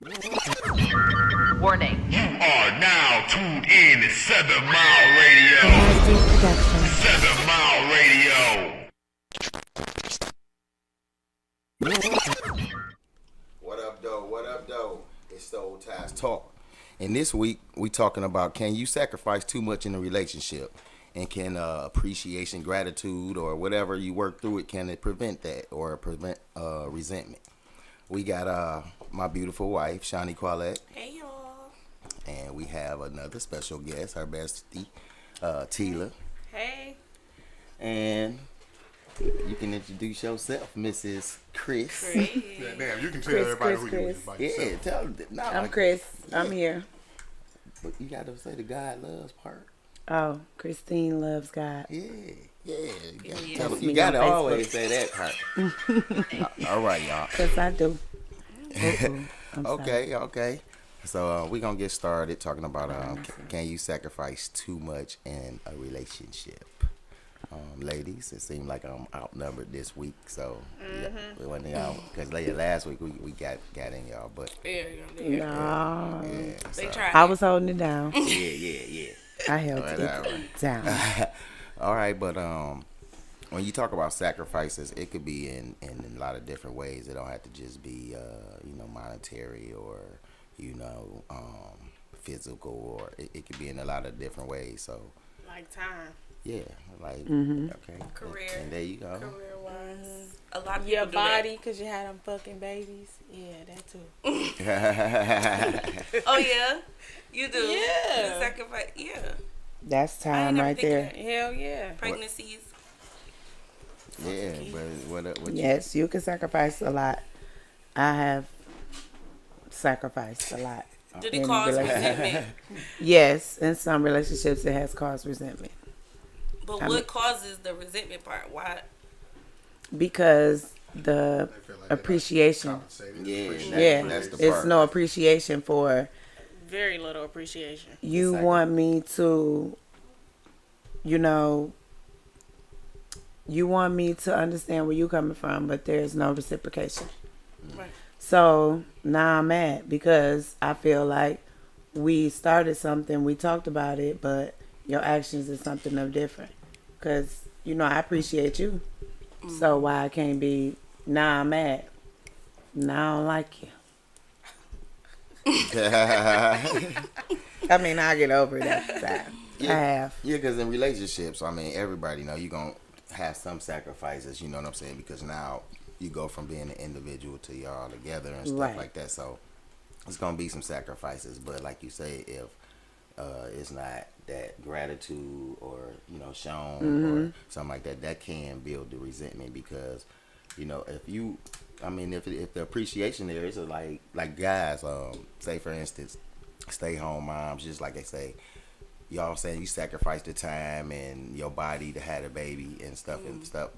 Warning. You are now tuned in to 7 Mile Radio. MSD Production. 7 Mile Radio. What up, though? What up, though? It's the Old Ties Talk. And this week, we talking about, can you sacrifice too much in a relationship? And can appreciation, gratitude, or whatever you work through it, can it prevent that or prevent resentment? We got my beautiful wife, Shani Qualette. Hey, y'all. And we have another special guest, our bestie, Tila. Hey. And you can introduce yourself, Mrs. Chris. Great. Yeah, damn, you can tell Chris, everybody Chris, who you Chris. is by Yeah, yourself. tell them. No, I'm Chris. I'm here. But you got to say the God loves part. Oh, Christine loves God. Yeah. You gotta Yeah. tell them. Me You gotta on Facebook. always say that part. All right, y'all. Yes, I do. I'm sorry. Okay. So we're gonna get started talking about can you sacrifice too much in a relationship? Ladies, it seems like I'm outnumbered this week, so yeah, we went out because last week we got in y'all, but Yeah. No. yeah, They so, tried. I was holding it down. yeah. I held All right. it down. All right, but when you talk about sacrifices, it could be in a lot of different ways. It don't have to just be monetary or physical, or it could be in a lot of different ways. So Like time. yeah, like okay, Career. and there you go. Career wise. A lot of people Your do body, because you had them fucking babies. Yeah, that too. that. Oh, yeah? You do? Yeah. You sacrifice. Yeah. That's time never right think of there. that. Hell yeah. Pregnancies. Yeah, but what Yes, you can sacrifice a lot. I have sacrificed a lot. Did it in cause relationships. resentment? Yes, in some relationships it has caused resentment But I what mean- causes the resentment part? Why? because the They feel like they're not appreciation. compensated, Yeah, appreciated. Yeah, that's the it's part. no appreciation for Very little appreciation. you. Exactly. Want me to, you want me to understand where you coming from, but there's no reciprocation. Right. So now I'm mad because I feel like we started something, we talked about it, but your actions is something of different. Because, I appreciate you. So why I can't be, now I'm mad. Now I don't like you. I mean, I get over it after time. I have. Yeah, because in relationships, I mean, everybody know you gonna have some sacrifices. You know what I'm saying? Because now you go from being an individual to y'all together and stuff Right. like that. So it's gonna be some sacrifices. But like you say, if it's not that gratitude or shown or something like that, that can build the resentment because if the appreciation there is like guys, say for instance, stay home moms, just like they say. Y'all saying you sacrifice the time and your body to have a baby and stuff,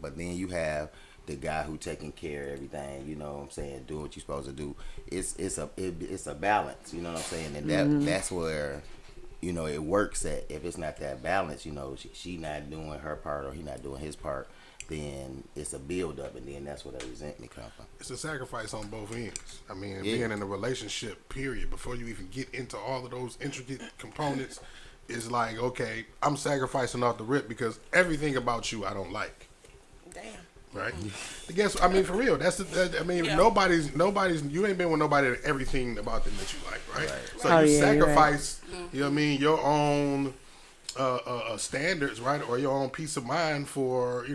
but then you have the guy who taking care of everything, you know what I'm saying, doing what you're supposed to do. It's a balance, you know what I'm saying, and that's where it works at. If it's not that balance, she not doing her part or he not doing his part, then it's a build up, and then that's where the resentment comes from. It's a sacrifice on both ends. I mean, Yeah. being in a relationship, period, before you even get into all of those intricate components, is like, okay, I'm sacrificing off the rip because everything about you I don't like. Damn. Right? I guess, I mean, for real, Yeah. nobody's, you ain't been with nobody that everything about them that you like, right? So Oh, you yeah, you're right. sacrifice, your own standards, right? Or your own peace of mind for,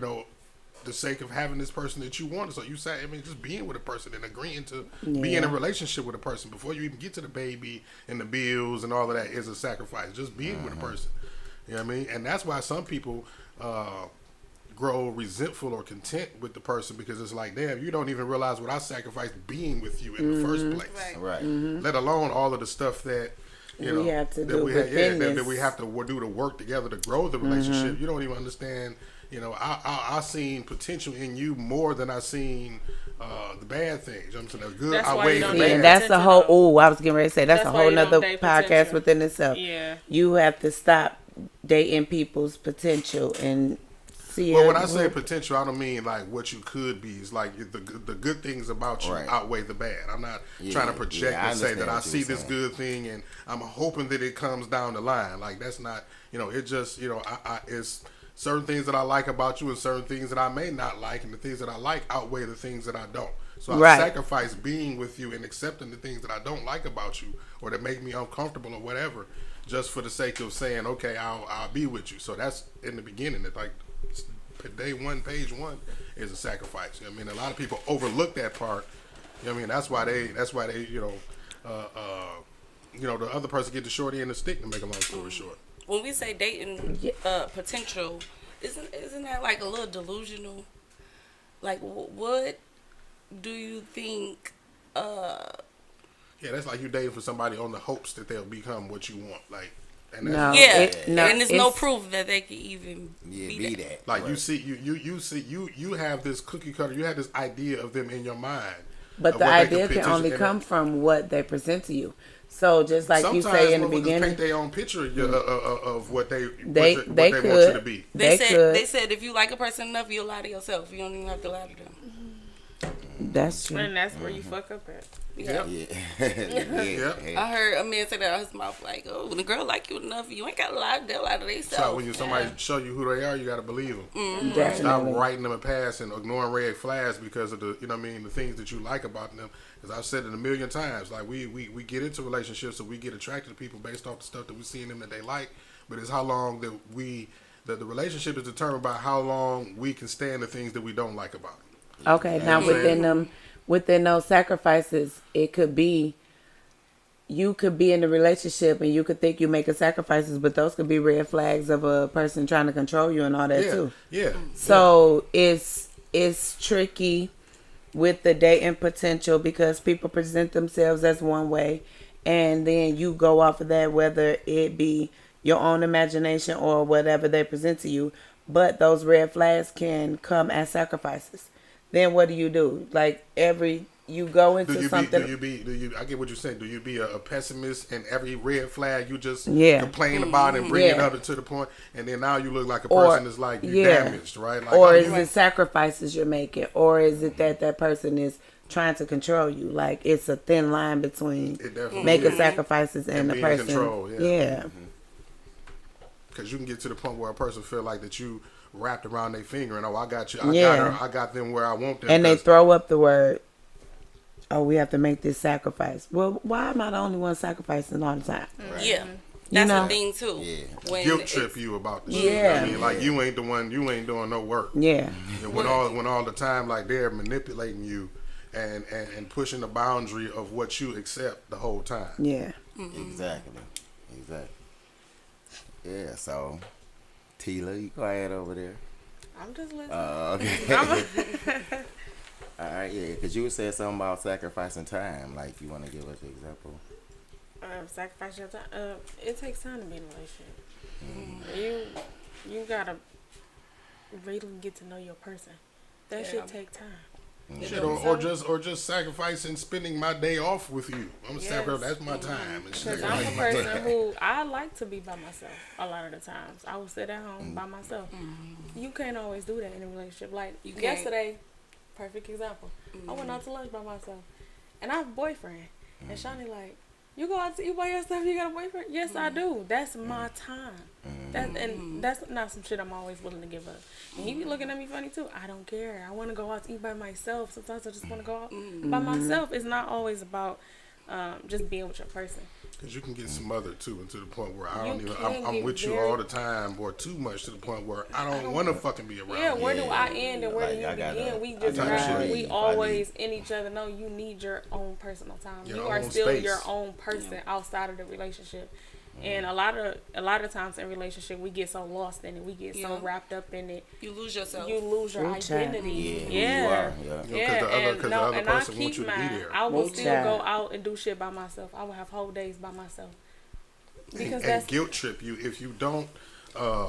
the sake of having this person that you want. So you say, just being with a person and agreeing to be in a relationship with a person before you even get to the baby and the bills and all of that is a sacrifice. Just being with a person. You know what I mean? And that's why some people grow resentful or content with the person because it's like, damn, you don't even realize what I sacrificed being with you in the first place. Right. Right. Let alone all of the stuff that We have to do that within that this. we have to do to work together to grow the relationship. You don't even understand. I seen potential in you more than I seen the bad things. You know what I'm saying? The good That's why outweighs you the don't Yeah, date bad. that's a potential, whole. though. Oh, I was getting ready to say that's a That's why whole you don't nother date podcast potential. within itself. Yeah. You have to stop dating people's potential and see Well, it. when I say potential, I don't mean like what you could be. It's like the good things about you Right. outweigh the bad. I'm not Yeah, trying to project yeah, I and say that understand I what see you're this saying. good thing and I'm hoping that it comes down the line. Like that's not, it just, it's certain things that I like about you and certain things that I may not like, and the things that I like outweigh the things that I don't. So I Right. sacrifice being with you and accepting the things that I don't like about you or that make me uncomfortable or whatever, just for the sake of saying, okay, I'll be with you. So that's in the beginning. It's like day one, page one is a sacrifice. I mean, a lot of people overlook that part. I mean, that's why they, the other person get the short end of the stick, to make a long story short. When we say dating potential, isn't that like a little delusional? Like, what do you think? Yeah, that's like you dating for somebody on the hopes that they'll become what you want. Like, and that's No, Yeah, and there's no it's- proof that they can even Be that. like Right. you see, you have this cookie cutter. You have this idea of them in your mind. But of the what they idea can potentially- only and come from what they present to you. So just like you sometimes say in the motherfuckers beginning, paint their own picture of what they they what they want you could to be. They could. said if you like a person enough, you'll lie to yourself. You don't even have to lie to them. That's true. And that's where you fuck up at. Yeah. Yeah. Yep. Hey. I heard a man say that out his mouth, like, "Oh, when a girl like you enough, you ain't gotta lie. They'll lie to themselves." So when somebody show you who they are, you got to believe them. Stop Definitely. writing them a pass and ignoring red flags because of the, the things that you like about them. Because I've said it a million times, like we get into relationships, so we get attracted to people based off the stuff that we see in them that they like. But it's how long that the relationship is determined by how long we can stand the things that we don't like about them. Okay, now within those sacrifices, it could be you could be in a relationship and you could think you're making sacrifices, but those could be red flags of a person trying to control you and all that Yeah, too. yeah. So it's tricky with the dating potential because people present themselves as one way, and then you go off of that, whether it be your own imagination or whatever they present to you. But those red flags can come as sacrifices. Then what do? Like you go into something. I get what you're saying. Do you be a pessimist and every red flag you just Yeah. complain about and bring it Yeah. up to the point, and then now you look like a Or- person that's like you yeah. damaged, right? Like, Or oh, is you- it sacrifices you're making? Or is it that person is trying to control you? Like it's a thin line between It definitely making is. sacrifices and And the being in person. control, yeah. Yeah. Because you can get to the point where a person feel like that you wrapped around their finger and I got you, Yeah. I got them where I want them. And they 'cause- throw up the word, "Oh, we have to make this sacrifice." Well, why am I the only one sacrificing all the time? Yeah, that's know? the thing too. Yeah. When guilt it's- trip you about the shit. Yeah. I mean, like you ain't the one, you ain't doing no work. Yeah. And when all the time like they're manipulating you and pushing the boundary of what you accept the whole time. Yeah. Exactly. Yeah, so Tila, you quiet over there. I'm just listening. Okay. All right, yeah, because you said something about sacrificing time. Like, you want to give us an example? Sacrifice your time. It takes time to be in a relationship. You gotta really get to know your person. That Yeah. should take time. Shit, or just sacrificing spending my day off with you. I'm a sacrifice. That's my time. And shit. Because I'm a person who I like to be by myself a lot of the times. I will sit at home by myself. You can't always do that in a relationship. Like You can't. yesterday, perfect example. I went out to lunch by myself, and I have a boyfriend. And Shawnee like, you go out to eat by yourself? You got a boyfriend? Yes, I do. That's my time. That's not some shit I'm always willing to give up. And he be looking at me funny too. I don't care. I want to go out to eat by myself. Sometimes I just want to go out by myself. It's not always about just being with your person. Because you can get smothered too, and to the point where I You don't even. can I'm get with you very- all the time, or too much to the point where I don't want to fucking be around. Yeah, you. where do I end and where Like, do you I gotta- begin? We I just gotta have, breathe. we I always in each other know you need your own personal time. Your You are own still space. your own person outside of the relationship. And a lot of times in relationship we get so lost in it, we get so Yeah. wrapped up in it, you lose yourself. you lose your Ooh, child. identity. Yeah, who Yeah. you are. Yeah. You know, 'cause Yeah, the other, and 'cause no, the other and I person keep wants you to be mine. there. I will Ooh, still child. go out and do shit by myself. I will have whole days by myself because and that's guilt trip you if you don't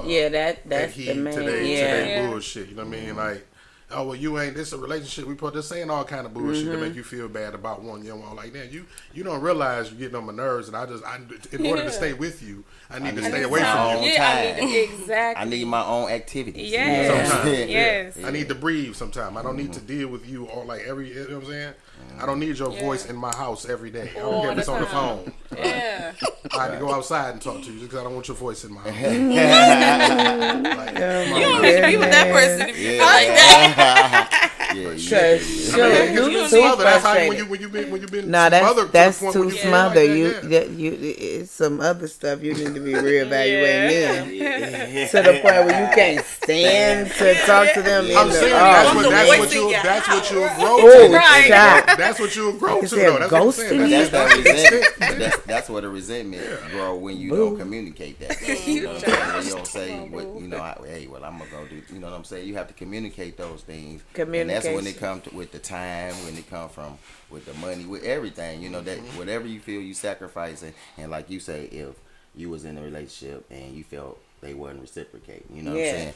Yeah, that's adhere the main. to that Yeah. Yeah. bullshit. You know what I mean? Like oh well, you ain't. This a relationship. We put this saying all kind of bullshit to make you feel bad about one young one. Like, man, you don't realize you're getting on my nerves, and in order to stay with you, I need to stay away from you. Yeah, exactly. I need my own activities. Yes. You know what I'm Sometimes, saying? Yes. I need to breathe sometime. I don't need to deal with you all like every. You know what I'm saying? I don't need your voice in my house every day. I don't All care if the it's on the time. phone. Yeah. I had to go outside and talk to you because I don't want your voice in my house. Like, You don't need to be with that person if you feel like that. Cause you too smother. That's how frustrated. when you been No, smothered that's to the point too where you feel smothered. like that, It's some other stuff you need to be reevaluating then. To the point where you can't stand to talk to them. I'm in saying the, that's voice what in you'll your that's what you'll house. grow Oh, to. Right. child. That's what you'll grow You to. said Though. That's what I'm saying. ghosting That's That's that resentment. That's where the resentment grow when you don't communicate that. You know what I'm saying? When you don't say what you know. Hey, well, I'm gonna go do. You know what I'm saying? You have to communicate those things. And that's when it comes to with the time, when it comes from with the money, with everything. You know that whatever you feel you sacrificing, and like you say, if you was in a relationship and you felt they wasn't reciprocating, you know what I'm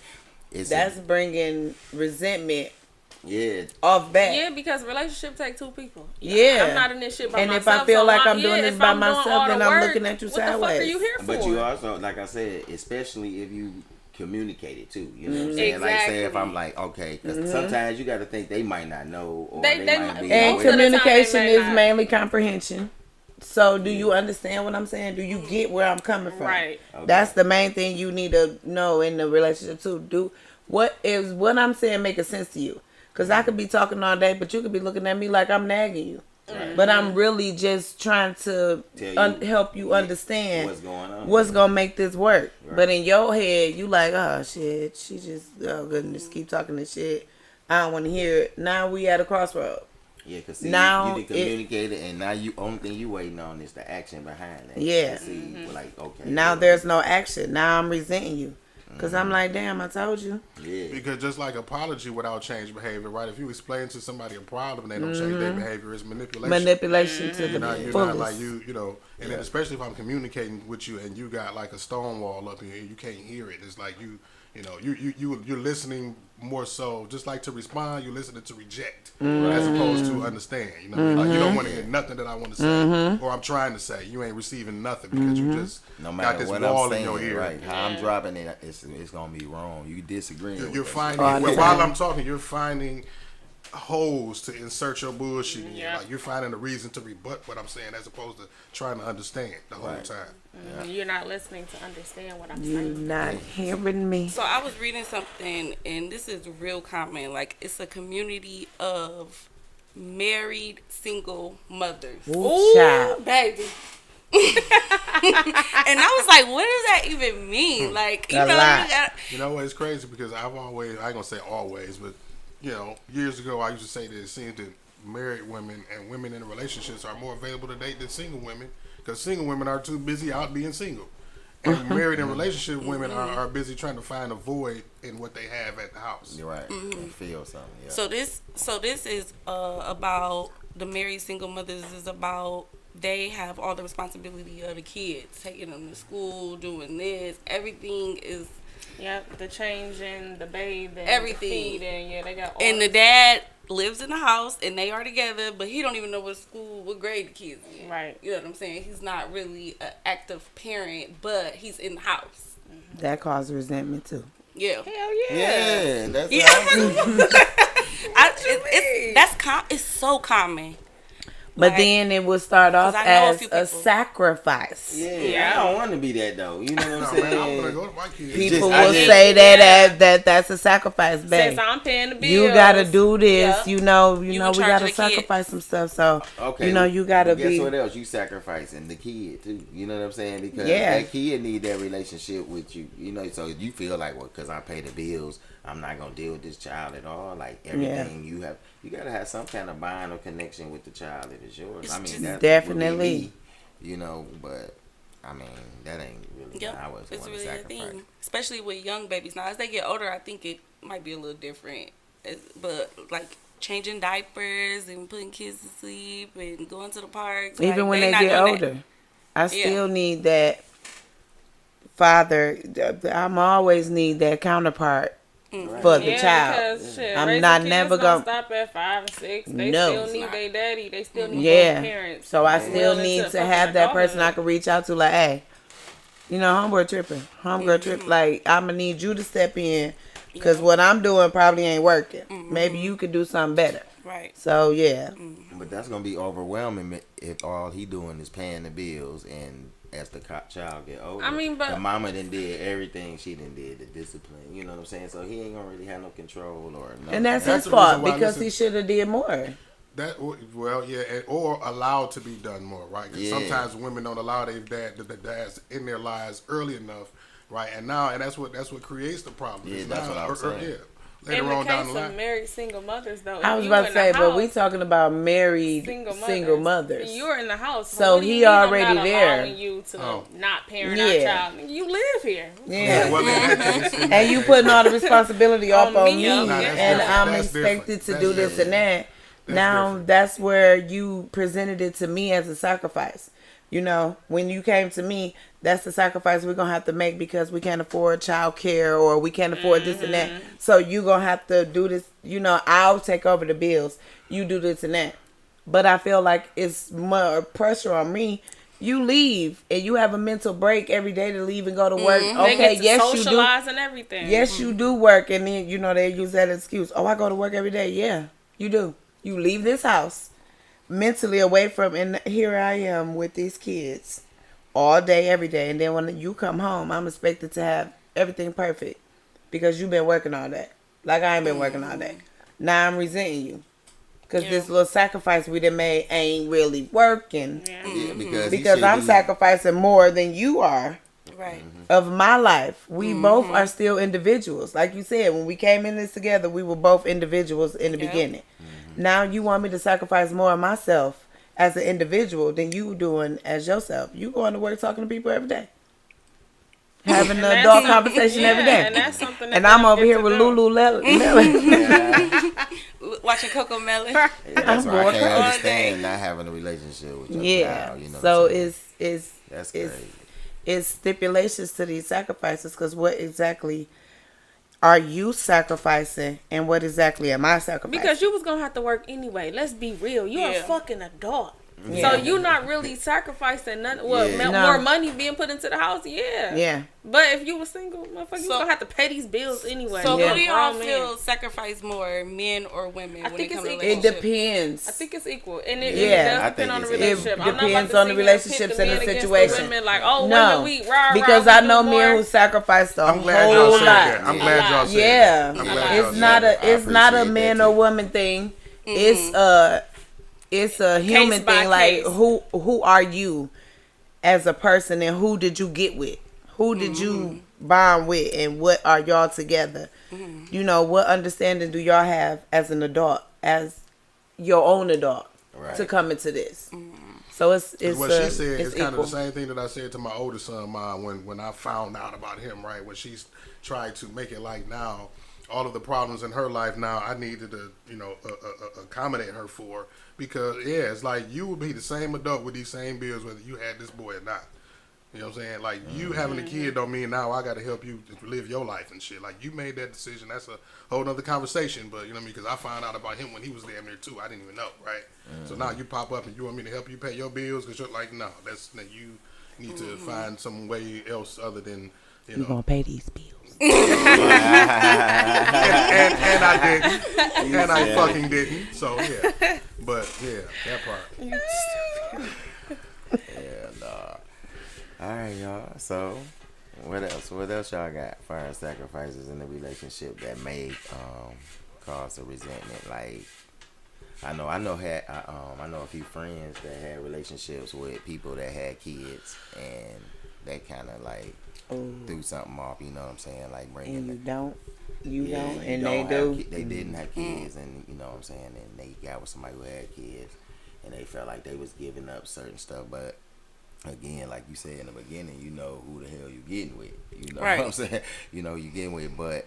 saying? That's bringing resentment yeah. off back. Yeah, because relationship take two people. Yeah. I'm not in this shit by And myself. if I feel so like I'm doing if this by I'm doing myself, all the then I'm work, looking at you what the fuck are sideways. you here for? But you also, like I said, especially if you communicate it too. You know what I'm saying? Like, say if I'm like, okay, because sometimes you got to think they might not know, or they might be. And Most of the time, communication they may is not. mainly comprehension. So do you understand what I'm saying? Do you get where I'm coming from? Right. Okay. That's the main thing you need to know in the relationship too. Do what I'm saying making sense to you? Because I could be talking all day, but you could be looking at me like I'm nagging you. Right. But I'm really just trying to Tell you help you understand what's going on. what's gonna make this work. Right. But in your head, you like, oh shit, she just goodness, keep talking this shit. I don't want to hear it. Now we at a crossroad. Yeah, because Now you did communicate it, and now you only thing you waiting on is the action behind it. Yeah. To see, like, okay. Now there's no action. Now I'm resenting you. Because I'm like, damn, I told you. Yeah. Because just like apology without change behavior, right? If you explain to somebody a problem and they don't change their behavior, it's manipulation. Manipulation to the You're not fullest. like you know, and then especially if I'm communicating with you and you got like a stone wall up here, you can't hear it. It's like you're listening more so, just like to respond, you're listening to reject as opposed to understand. You know, like you don't want to hear nothing that I want to say or I'm trying to say. You ain't receiving nothing because you just No got matter this what wall I'm saying, in your ear. right? How I'm dropping it, it's gonna be wrong. You disagreeing. You're with finding understand. while I'm talking, you're finding holes to insert your bullshit in. Yeah. Like you're finding a reason to rebut what I'm saying as opposed to trying to understand the whole Right. time. You're not listening to understand what I'm You saying. not hearing me. So I was reading something, and this is real common. Like, it's a community of married single mothers. Ooh, child. Baby. And I was like, what does that even mean? Like, you A know, lot. you got, You know what? It's crazy because I ain't gonna say always, but years ago I used to say that it seems that married women and women in relationships are more available to date than single women because single women are too busy out being single. And married and relationship women are busy trying to find a void in what they have at the house. You're right. And feel something. Yeah. so this is about the married single mothers is about they have all the responsibility of the kids, taking them to school, doing this. Everything is, Yep, the changing, the bathing, Everything. the feeding. Yeah, they got all and the dad lives in the house and they are together, but he don't even know what grade the kids in. Right. You know what I'm saying? He's not really an active parent, but he's in the house. That caused resentment too. Yeah. Hell yeah. yeah, that's Yeah. It's so common. But Like, then it would start off 'cause I know a as few a people. sacrifice. Yeah, I don't want to be that though. You know what No, I'm man, I'm gonna saying? go to my kids. People I will just- say that's a sacrifice, babe. Since I'm paying the bills. You gotta do this. Yeah. You know, You we in charge gotta of the kid. sacrifice some stuff. So Okay. you gotta but guess be. what else? You sacrificing the kid too. You know what I'm saying? Because Yeah. that kid need that relationship with you. You know, so you feel like, well, because I pay the bills, I'm not gonna deal with this child at all. Like everything you gotta have some kind of bond or connection with the child if it's yours. It's I mean, just- that's Definitely. me, you know, but I mean, that ain't really Yep, how I was it's going to really a sacrifice. thing, especially with young babies. Now, as they get older, I think it might be a little different. But like changing diapers and putting kids to sleep and going to the parks, Even like, when they not get doing older, that. I still need that father. I'm always need that counterpart for the Yeah, child. because shit, I'm raising not kids never don't gonna- stop at 5 and 6. They No. still need their daddy. They still need Yeah. their parents. So I still well need into to fucking have that person I adulthood. can reach out to, like, hey, you know, homegirl tripping, homegirl trip. Like, I'm gonna need you to step in, cause what I'm doing probably ain't working. Maybe you could do something better. Right. So yeah, But that's gonna be overwhelming if all he doing is paying the bills, and as the child get older, I mean, but- the mama done did everything she done did, the discipline. You know what I'm saying? So he ain't gonna really have no control or nothing. and that's That's his the reason fault why, because listen- he should have did more. That well, yeah, or allowed to be done more, right? 'Cause Yeah. sometimes women don't allow their dads in their lives early enough, right? And that's what creates the problem. Yeah, It's that's now- what I was saying. Yeah, In later the on down case the of line. married single mothers, though, I if was you about in to the say, but we house, talking about married single single mothers. You're in the house, So what do you he mean I'm already not there. allowing you to Oh. not parent Yeah. our child. You live here. Yeah. Well, in that case, And you putting all the responsibility off On on me, me, yeah. Nah, that's and different. I'm That's expected different. to That's do this different. and that. That's Now different. that's where you presented it to me as a sacrifice. You know, when you came to me, that's the sacrifice we're gonna have to make because we can't afford child care or we can't afford this and that. So you gonna have to do this. You know, I'll take over the bills. You do this and that. But I feel like it's more pressure on me. You leave and you have a mental break every day to leave and go to work. They Okay, get to yes, you do. socialize and everything. Yes, you do work, and then you know they use that excuse. Oh, I go to work every day. Yeah, you do. You leave this house mentally away from, and here I am with these kids all day, every day, and then when you come home, I'm expected to have everything perfect because you've been working all day. Like I ain't been working all day. Now I'm resenting you because this little sacrifice we done made ain't really working Yeah. Yeah, because he because should I'm be- sacrificing more than you are Right. of my life. We both are still individuals. Like you said, when we came in this together, we were both individuals in the Yep. beginning. Now you want me to sacrifice more of myself as an individual than you doing as yourself. You going to work talking to people every day. Having And an that's adult some- conversation yeah, every day. And that's something that And I'm girls over get here to with do. Lulu. Watching Coco Melon. Yeah, that's I'm why I bored can't all understand not having a relationship with your Yeah. child. You know So what I'm saying? it's That's it's crazy. it's stipulations to these sacrifices because what exactly are you sacrificing and what exactly am I sacrificing? Because you was gonna have to work anyway. Let's be real. You're Yeah. a fucking adult. Yeah. So you not really sacrificing nothing. Well, Yeah. No. more money being put into the house, yeah. Yeah. But if you were single, motherfucker, you So- gonna have to pay these bills anyway. So Yeah. who do y'all Grown man. feel sacrifice more, men or women, I when think it comes it's to equal. It relationships? depends. I think it's equal, and it, Yeah. it does I depend think on the it's- relationship. It I'm not about depends to on the sit here and pit relationships the and the men against situation. women like, oh, No, women, we rah, because rah, I we know do men more. who sacrificed a I'm glad y'all whole said lot. that. I'm glad y'all said Yeah, that. I'm glad y'all it's said not that. a it's not a appreciate man that or too. woman thing. It's a human by thing. Like case. who are you as a person and who did you get with? Who did you bond with and what are y'all together? You know, what understanding do y'all have as an adult, as your own adult, Right. to come into this? So it's What she said it's is kind equal. of the same thing that I said to my oldest son, Mom, when I found out about him, right? When she's tried to make it like now, all of the problems in her life now, I needed to, accommodate her for. Because, yeah, it's like you would be the same adult with these same bills whether you had this boy or not. You know what I'm saying? Like, you having a kid don't mean now I got to help you to live your life and shit. Like, you made that decision. That's a whole nother conversation. But, you know what I mean? Because I found out about him when he was damn near 2. I didn't even know, right? So now you pop up and you want me to help you pay your bills? Because you're like, no, you need to find some way else other than, you know. Gonna pay these bills. And I didn't. And I fucking didn't. So, yeah. But, yeah, that part. Yeah, nah. All right, y'all. So, what else? What else y'all got for our sacrifices in the relationship that may cause a resentment? Like, I know a few friends that had relationships with people that had kids, and they kind of like threw something off. You know what I'm saying? Like bringing And the you don't, and they don't do. have they didn't have kids, and you know what I'm saying, and they got with somebody who had kids, and they felt like they was giving up certain stuff. But again, like you said in the beginning, you know who the hell you getting with. You know Right. what I'm saying? You know you getting with, but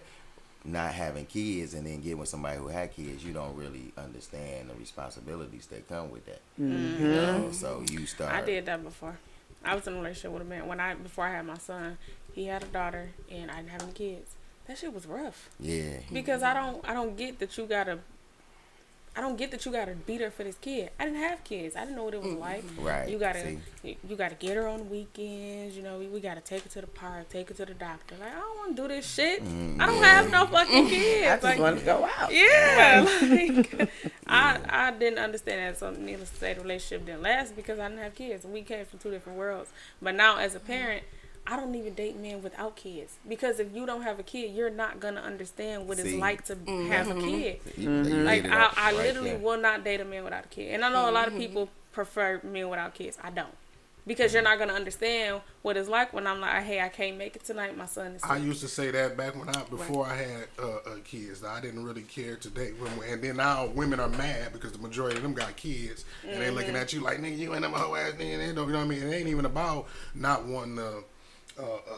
not having kids and then getting with somebody who had kids, you don't really understand the responsibilities that come with that. You know, so you start. I did that before. I was in a relationship with a man before I had my son. He had a daughter and I didn't have any kids. that shit was rough. Yeah. Because I don't get that you gotta beat her for this kid. I didn't have kids. I didn't know what it was like. Right. You gotta See? you gotta get her on the weekends. You know, we gotta take her to the park, take her to the doctor. Like, I don't want to do this shit. I don't have no fucking kids. I just Like, want to go out. yeah, like I didn't understand that. So needless to say, the relationship didn't last because I didn't have kids. We came from two different worlds. But now, as a parent, I don't even date men without kids, because if you don't have a kid, you're not gonna understand what it's See? like to have a kid. You Like, hit it up I right literally there. will not date a man without a kid. And I know a lot of people prefer men without kids. I don't. Because you're not going to understand what it's like when I'm like, hey, I can't make it tonight. My son is sick. I used to say that back before I had kids. I didn't really care to date women, and then now women are mad because the majority of them got kids, and they looking at you like, nigga, you ain't them whole ass nigga. They don't, you know what I mean? It ain't even about not wanting to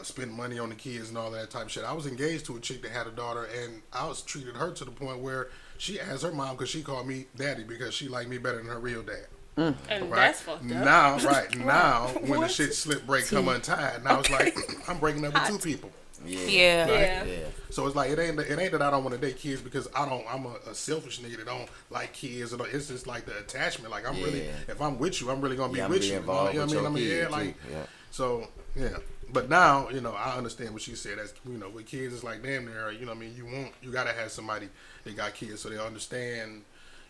spend money on the kids and all that type of shit. I was engaged to a chick that had a daughter, and I was treated her to the point where she asked her mom because she called me daddy because she liked me better than her real dad. And Right that's fucked up. now, now when the What? shit slip break come untied, now it's like I'm breaking up with two people. Yeah. Yeah. Yeah. So it's like it ain't that I don't want to date kids because I'm a selfish nigga that don't like kids. It's just like the attachment. Like I'm really, if I'm with you, I'm really gonna be Yeah, I'm with be you. involved You know with what I mean? your Yeah, kid, like too. Yeah. so yeah. But now, I understand what she said. As with kids, it's like damn near, what I mean, you gotta have somebody that got kids so they understand,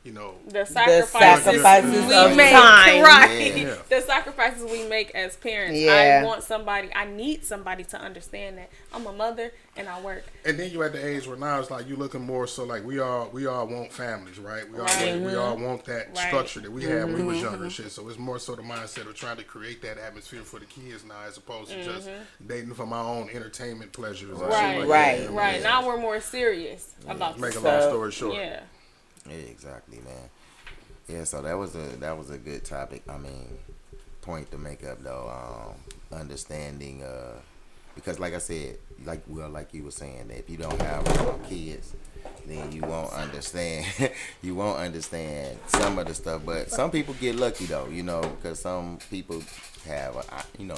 The sacrifices, sacrifices we of make, time. right? Yeah. The sacrifices we make as parents. Yeah. I need somebody to understand that I'm a mother and I work. And then you at the age where now it's like you looking more so like we all want families, right? We all want that Right. structure that we had when we was younger and shit. So it's more so the mindset of trying to create that atmosphere for the kids now as opposed to just dating for my own entertainment pleasures. And shit Right, like right, that. right. Yeah. Now we're more serious about Make a this. long So- story short. Yeah. Yeah, exactly, man. Yeah, so that was a good topic. I mean, point to make up though. Understanding, because like I said, like you were saying, that if you don't have kids, then you won't understand. You won't understand some of the stuff. But some people get lucky though, because some people have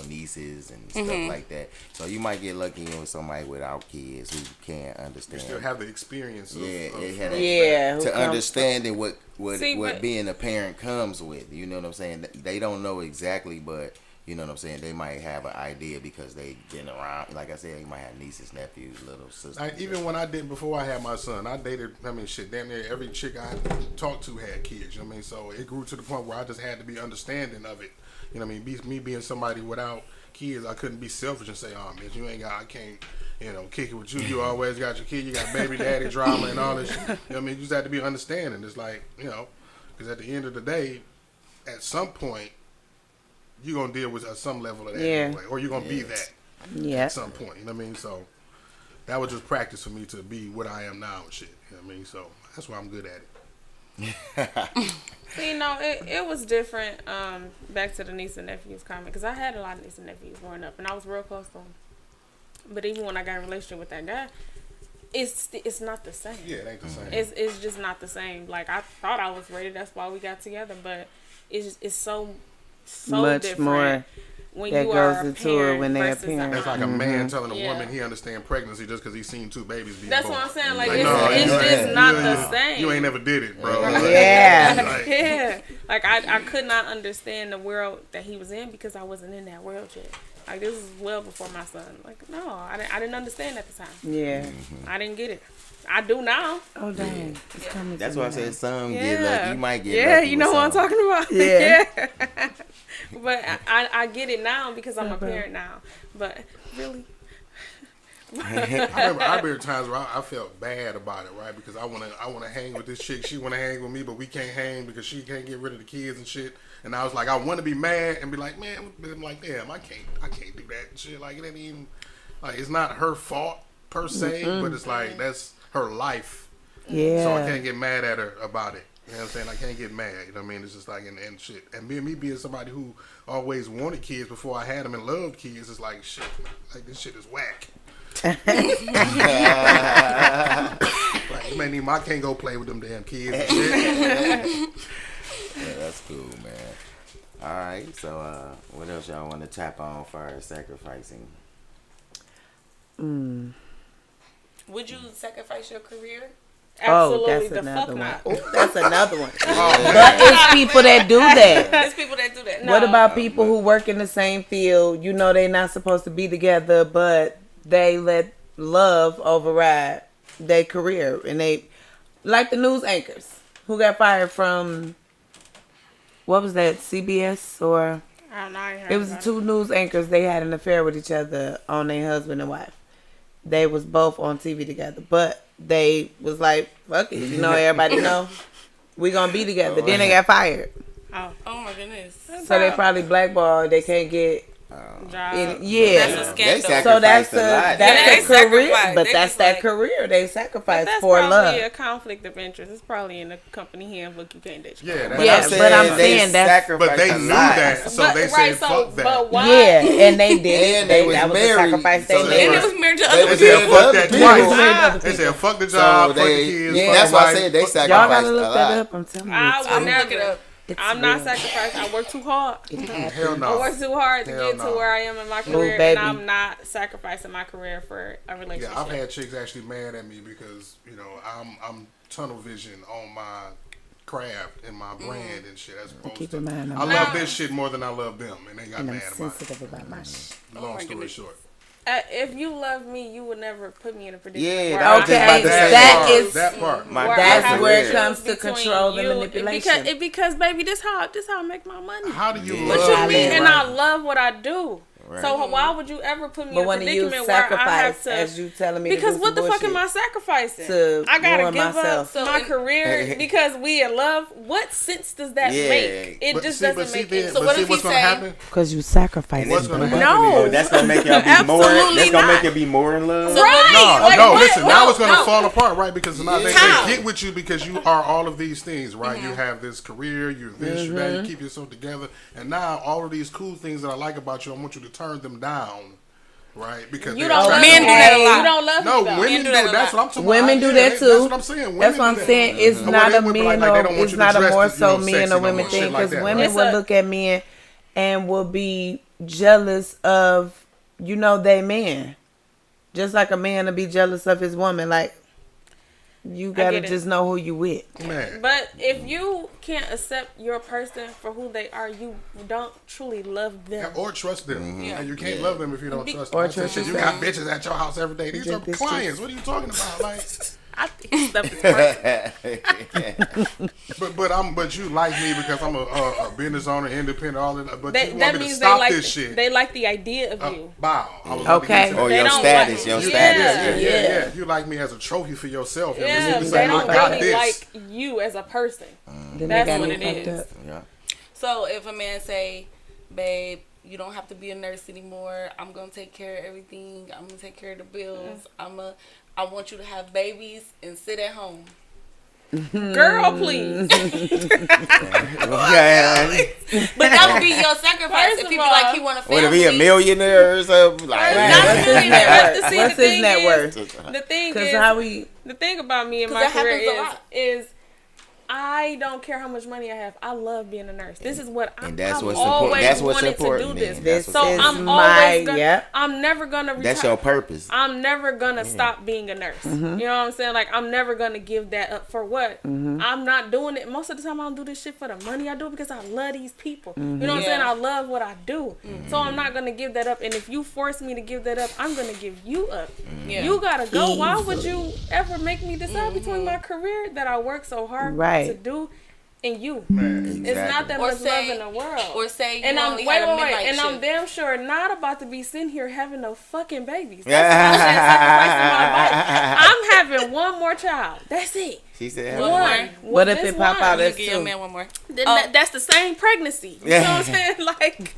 nieces and stuff like that. So you might get lucky with somebody without kids who can't You understand. still have the experience of, It had Yeah, who to comes- understanding what See, what but- being a parent comes with. You know what I'm saying? They don't know exactly, but you know what I'm saying. They might have an idea because they been around. Like I said, you might have nieces, nephews, little sisters. even when I did before I had my son, I dated. I mean, shit, damn near every chick I talked to had kids. You know what I mean? So it grew to the point where I just had to be understanding of it. You know what I mean? Me being somebody without kids, I couldn't be selfish and say, "Oh, bitch, you ain't got. I can't, kick it with you. You always got your kid. You got baby daddy drama and all this shit." You know what I mean? You just have to be understanding. It's like, because at the end of the day, at some point, you're gonna deal with some level of that Yeah. anyway, or you're gonna be that Yeah. at some point. You know what I mean? So that was just practice for me to be what I am now and shit. You know what I mean? So that's why I'm good at it. See, it was different. Back to the niece and nephews comment, because I had a lot of nieces and nephews growing up, and I was real close to them. But even when I got in a relationship with that guy, it's not the same. Yeah, it ain't the same. It's just not the same. Like, I thought I was ready. That's why we got together. But it's so Much different more when that you goes are a into it parent when they're a versus a parent. It's like a man telling a Yeah. woman he understands pregnancy just because he's seen two babies being That's born. what I'm saying. Like, Like, it's, no, it's you just ain't- not you the ain't- same. You ain't never did it, bro. Yeah. Like, Yeah. Like, I could not understand the world that he was in because I wasn't in that world yet. Like, this is well before my son. Like, no, I didn't understand at the time. Yeah. I didn't get it. I do now. Oh dang, it's coming. That's to why I me said now. some get Yeah. lucky. You might get Yeah, lucky. you know with what I'm some. talking about. Yeah. Yeah. But I get it now because I'm a parent now. But really, I remember times where I felt bad about it, right? Because I wanna hang with this chick, she wanna hang with me, but we can't hang because she can't get rid of the kids and shit. And I was like, I want to be mad and be like, man, but I'm like, damn, I can't do that and shit. Like, it ain't even like it's not her fault per se, but it's like that's her life. Yeah. So I can't get mad at her about it. You know what I'm saying? I can't get mad. You know what I mean? It's just like, and shit. And me being somebody who always wanted kids before I had them and loved kids, it's like, shit, like this shit is whack. Like, man, I can't go play with them damn kids and shit. Yeah, that's cool, man. All right, so what else y'all want to tap on for sacrificing? Would you sacrifice your career? Absolutely, that's the another fuck one. not. Ooh, that's another one. But it's people that do that. There's people that do that. What about people who work in the same field? You know they not supposed to be together, but they let love override their career, and they like the news anchors who got fired from what was that, CBS or I don't know. I ain't heard it was about two news anchors. They had an affair with each other on their husband and wife. They was both on TV together, but they was like, "Fuck it," you know. Everybody know we gonna be together. Then they got fired, Oh my goodness. so they probably blackballed. They can't get Job. in. Yeah, That's a They scandal. so that's sacrificed a lot. that's Yeah, a they career, sacrifice. but They that's just that like- career they sacrifice That's for probably love. a conflict of interest. It's probably in the company handbook. You can't date your Yeah, partner. that's Yeah, what I'm but I'm saying. saying that's- sacrificed But they a knew lot. that, so But- they right, said, so- "Fuck that." but why? Yeah, and they did it. And they was that was married, a sacrifice so they they made. And it was married to They other was They people. said, with "Fuck other that people. twice." They said, "Fuck the job, fuck the kids." yeah, fuck that's the why I wife, said they fuck- Y'all sacrificed gotta a look that lot. up. I'm telling you. I It's would I'm real. looking never. up. It's I'm not real. sacrificed. I work too hard. Hell I no. work too hard to Hell get to no. where I am in my career, baby. and I'm not sacrificing my career for a relationship. Yeah, I've had chicks actually mad at me because I'm tunnel vision on my craft and my brand and shit. As opposed Keep to, in mind, I love this shit more than I love them, and they got and I'm mad about it. sensitive about my shit. Long story short, If you love me, you would never put me in a predicament. Yeah, where that was I just have about to to say that part, is- that part. My- where I That's have where to it comes choose to control between and you- manipulation. Because baby, this how I make my money. How do you What love you me? mean? And right? I love what I do. Right. So why would you ever put me But in a when you predicament where I have sacrifice, to? as you telling me, Because to do what the some fuck am I bullshit sacrificing? to I gotta ruin give myself. up my career because we in love. What sense does that Yeah. make? It But just see, doesn't make any So but what see if what's he gonna say- happen? because you sacrifice. What's gonna happen? No. is- That's gonna make y'all be more. Absolutely That's gonna not. make you be more in love. Right. No, Like, no, what? listen. Now it's gonna no. fall apart, right? Because now they How? get with you because you are all of these things, right? You have this career, you're this, you're that. You keep yourself together, and now all of these cool things that I like about you, I want you to turn them down, right? Because You they're don't love Men me. do that a lot. You don't love No, me though. women do do that a That's lot. what I'm talking Women about. do Yeah, that too. That's what I'm saying. That's Women what I'm do that. saying. It's Well, not they a would be men like, they or don't want it's you to not a dress more as, so sexy men no or women more, shit thing like because that, women right? will look at men and will be jealous of they man, just like a man to be jealous of his woman. Like you gotta get it. just know who you with. Man. But if you can't accept your person for who they are, you don't truly love them. Or trust them. Yeah. And you can't love them if you don't trust them. Or I said, trust shit, you yourself. got bitches at your house every day. These are Drink this clients. What are you talking about? Like, I think stuff is personal. but you like me because I'm a business owner, independent, all of that. But you That want me to means they stop like this shit. they like the idea of you. Bow. I was about to Okay. get to Or that. They your don't status, like- your Yeah. status. Yeah. You like me as a trophy for yourself. You Yeah, know, they say, don't I got really this. like you as a person. Then That's they got what me it fucked is. up. Yeah. So if a man say, babe, you don't have to be a nurse anymore. I'm gonna take care of everything. I'm gonna take care of the bills. I want you to have babies and sit at home. Girl, please. Okay. But that would be your sacrifice. First If of he be all- like he want a family. Would it be a millionaire or something? Like, Right. What's his But net the worth? thing What's his is- net worth? The thing Because is, how we the thing about me and 'Cause my that happens a career lot. is I don't care how much money I have. I love being a nurse. This is what And that's I've what's always important. That's what's wanted important, to do man. this. That's this So is I'm my always gonna. yep. I'm never gonna retire. That's your purpose. I'm never gonna stop being a nurse. You know what I'm saying? Like I'm never gonna give that up for what? I'm not doing it. Most of the time I don't do this shit for the money. I do it because I love these people. You know what I'm saying? Yeah. I love what I do. So I'm not gonna give that up. And if you force me to give that up, I'm gonna give you up. Yeah. You gotta go. Why would you ever make me decide between my career that I work so hard Right. to do and you? Man. It's not that Or much say- love in the world. Or say you And I'm only wait, had a wait, midnight wait, and I'm shift. damn sure not about to be sitting here having no fucking babies. That's why I said sacrificing my body. I'm having one more child. That's it. She said, One One. more. What if Just it pop one. out I'm gonna as give your two? man one more. Then Oh. that's the same pregnancy. You know what I'm saying? Like,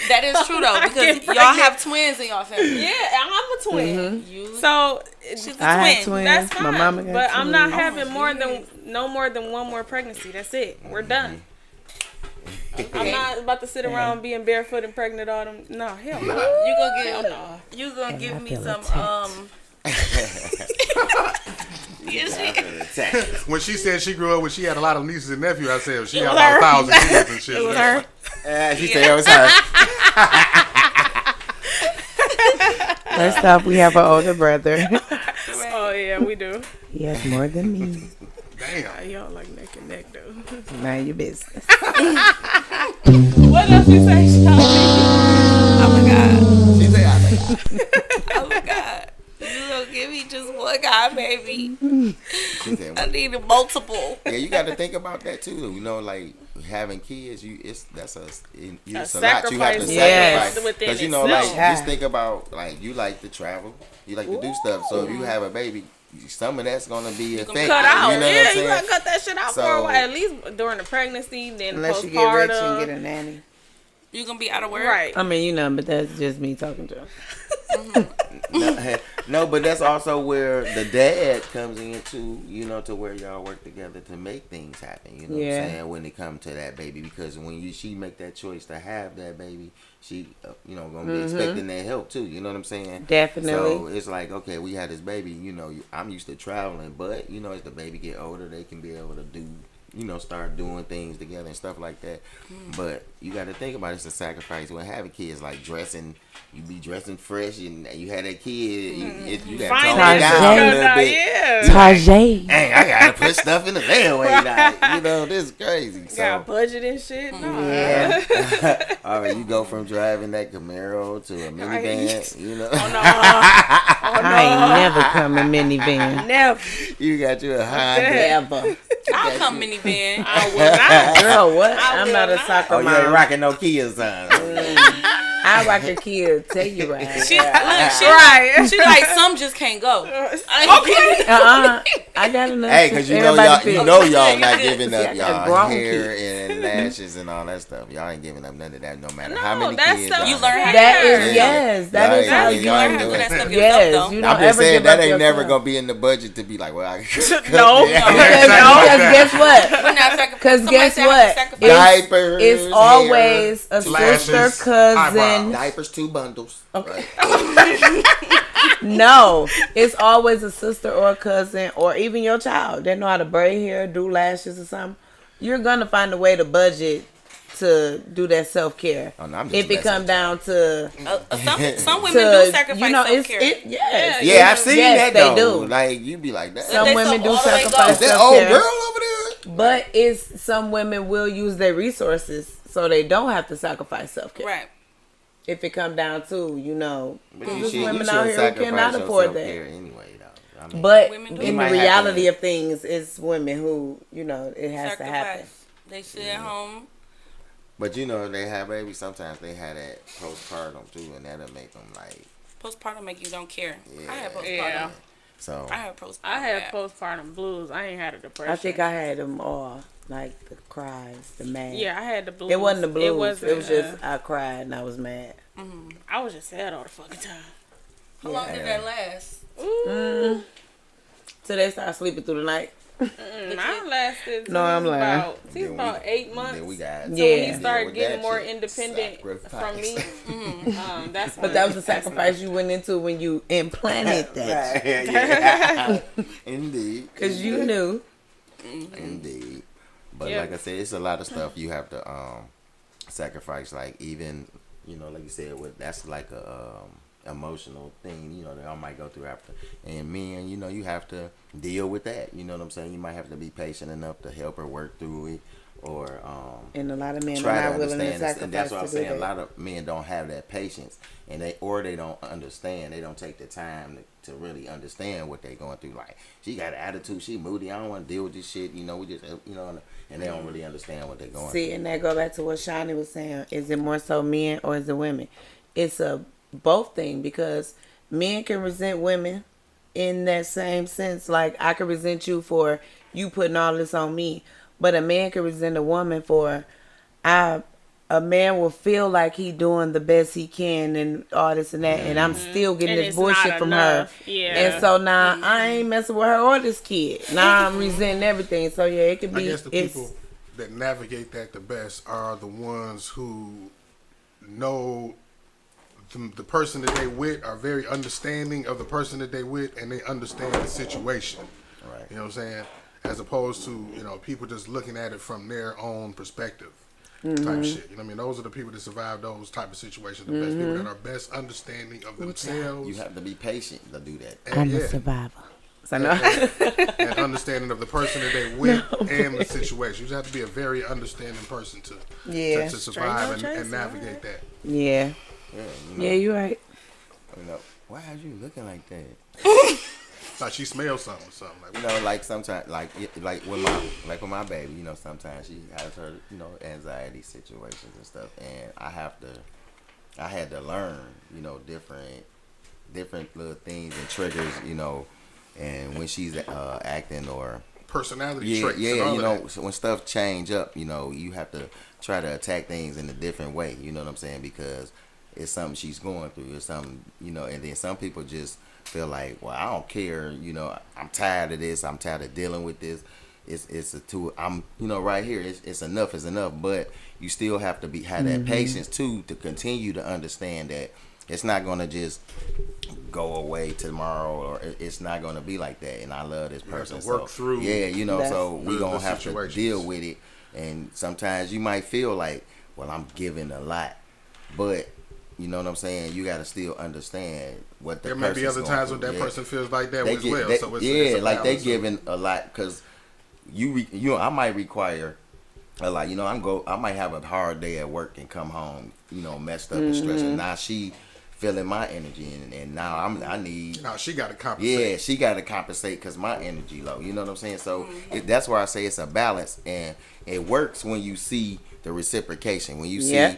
That is true though, I because get y'all pregnant. have twins in y'all family. yeah, I'm a twin. You So she's a I had twin. twins. that's My fine. mama got But twins. I'm not having no more than one more pregnancy. That's it. We're done. I'm not about to sit around being barefoot and pregnant all them. No, hell no. You gonna Hell give no. you gonna give I me feel some When she said she grew up when she had a lot of nieces and nephews, I said she It had was about her. 1,000 kids and shit. It was her. she said it was her. First off, we have an older brother. Oh yeah, we do. Yes, more than me. Damn. Y'all like neck and neck, though. Mind your business. What else you say, Shelby? Oh my God. She say, I think. Oh my God. You don't give me just one guy, baby. She said, I need multiple. yeah, you got to think about that too. You know, like having kids, it's a lot. You have to sacrifice, yes. sacrifice within because you know, like itself. just think about like you like to travel, you like to do stuff. So if you have a baby, some of that's gonna be affected. Cut out. You know what I'm Yeah, you saying? gotta cut that shit out for a So- while. At least during the pregnancy, then Unless postpartum. you get rich and get a nanny. You gonna be out of work? Right. I mean, but that's just me talking to her. No, but that's also where the dad comes into, you know, to where y'all work together to make things happen. You know what Yeah. I'm saying? When it comes to that baby, because when she make that choice to have that baby, she, gonna be expecting that help too. You know what I'm saying? Definitely. So it's like, okay, we had this baby. You know, I'm used to traveling, but as the baby get older, they can be able to do. Start doing things together and stuff like that. But you got to think about it's a sacrifice when having kids, like dressing. You be dressing fresh, and you had that kid. You got to tone it down a little bit. Yeah. Tajay. Hey, I gotta put stuff in the layaway now. This is crazy. Got So budget and shit. No. yeah. All right, you go from driving that Camaro to a minivan. I ain't never come in minivan. Never. You got you a Honda. Ever. I'll come minivan. I will not. Girl, what? I'm will not a not. soccer Oh, you ain't mom. rocking no Kia sign. I rock a kid. Tell you right. She, look, she, Right. she like, some just can't go. Okay. I got enough. Hey, because Everybody y'all feel- not giving See, up I got y'all grown hair kids. and lashes and all that stuff. Y'all ain't giving up none of that, no matter how No, many that's kids. stuff y'all You have. learn how to That is Yeah. yes. That Y'all is how ain't- you y'all ain't learn how to doing do that it. stuff Yes, yourself, you though. don't I'm just ever saying give that up ain't never yourself. gonna be in the budget to be like, well, I No. Because guess what? We're not sacrificing. Because guess what? diapers, It's hair, always a lashes, sister, cousin. eyebrows. diapers, 2 bundles. Okay. Right. No, it's always a sister or a cousin or even your child. They know how to braid hair, do lashes or something. You're gonna find a way to budget to do that self care. Oh, no, I'm just if it messing come with down to Some women to do sacrifice it's self-care. yes. Yeah, I've seen Yes, that though. they do. Like you be like that. Some they women do all the way go. sacrifice Is that old self-care. girl over there? But it's some women will use their resources so they don't have to sacrifice self care. Right. If it come down to, But there's you women should out here who sacrifice cannot your afford self-care that. anyway, though. I mean, But Women do. in You the might have reality to- of things, it's women who, it has to happen. Sacrifice. They sit at home. but they have babies. Sometimes they have that postpartum too, and that'll make them like. Postpartum make you don't care. Yeah. I had postpartum. Yeah. So I had postpartum. I had bad. postpartum blues. I ain't had a depression. I think I had them all, like the cries, the mad. Yeah, I had the blues. It wasn't the blues. It, wasn't, was just I cried and I was mad. I was just sad all the fucking time. How long did that last? Ooh. So they started sleeping through the night. Mine lasted. No, I'm lying. about, then about 8 months. Then we got. So Yeah. when he started with getting that more shit. independent from me, that's But that was the sacrifice you went into when you implanted that. Right, yeah. Indeed. Because you knew. Indeed. But Yeah. like I said, it's a lot of stuff you have to sacrifice. Like even like you said, that's like a emotional thing. They all might go through after. And men, you have to deal with that. You know what I'm saying? You might have to be patient enough to help her work through it, or And a lot of men are try to not willing to understand this. sacrifice And that's what to I'm do saying. that. A lot of men don't have that patience, and they don't understand. They don't take the time to really understand what they're going through. Like, she got an attitude, she moody. I don't want to deal with this shit. We just and they don't really understand what they're going through. See, and that go back to what Shani was saying. Is it more so men or is it women? It's a both thing, because men can resent women in that same sense. Like, I could resent you for you putting all this on me, but a man can resent a woman for a man will feel like he doing the best he can and all this and that, and I'm still getting And this it's bullshit not from enough. her. Yeah. And so now I ain't messing with her or this kid. Now I'm resenting everything. So yeah, it could I be. guess the people that navigate that the best are the ones who know the person that they with, are very understanding of the person that they with, and they understand the situation. Right. You know what I'm saying? As opposed to, people just looking at it from their own perspective type shit. You know what I mean? Those are the people that survive those type of situations. The best people that are best understanding of themselves. You have to be patient to do that. And, yeah, survivor. So no. and understanding of the person that they with and the situation. You just have to be a very understanding person to Yeah. to survive Straight up and Tracy, navigate that. Yeah. Yeah, you know, Yeah, you're right. you know, why are you looking like that? Like she smells something or something. You Like, know, like sometimes, like with my baby, you know, sometimes she has her, you know, anxiety situations and stuff, and I had to learn, you know, different little things and triggers, you know, and when she's acting or personality traits. and yeah, all you of know, that. so when stuff change up, you know, you have to try to attack things in a different way. You know what I'm saying? Because it's something she's going through. It's something, you know, and then some people just feel like, well, I don't care. You know, I'm tired of this. I'm tired of dealing with this. It's a tool. I'm, you know, right here. It's enough. It's enough. But you still have to have that patience too to continue to understand that it's not gonna just go away tomorrow, or it's not gonna be like that. And I love this You have person. to work so, through yeah, you know, so we the gonna have to situations. deal with it. And sometimes you might feel like, well, I'm giving a lot, but you know what I'm saying. You got to still understand what the There may be person's other going times when through. that Yeah. person feels like that They as get- well. they- So it's, yeah, it's a like they balance of- giving a lot because you I might require a lot. You know, I might have a hard day at work and come home, you know, messed up and stressed. And now she feeling my energy, and now I need. Now she got to compensate. Yeah, she got to compensate because my energy low. You know what I'm saying? So that's why I say it's a balance, and it works when you see the reciprocation. When you see, Yeah.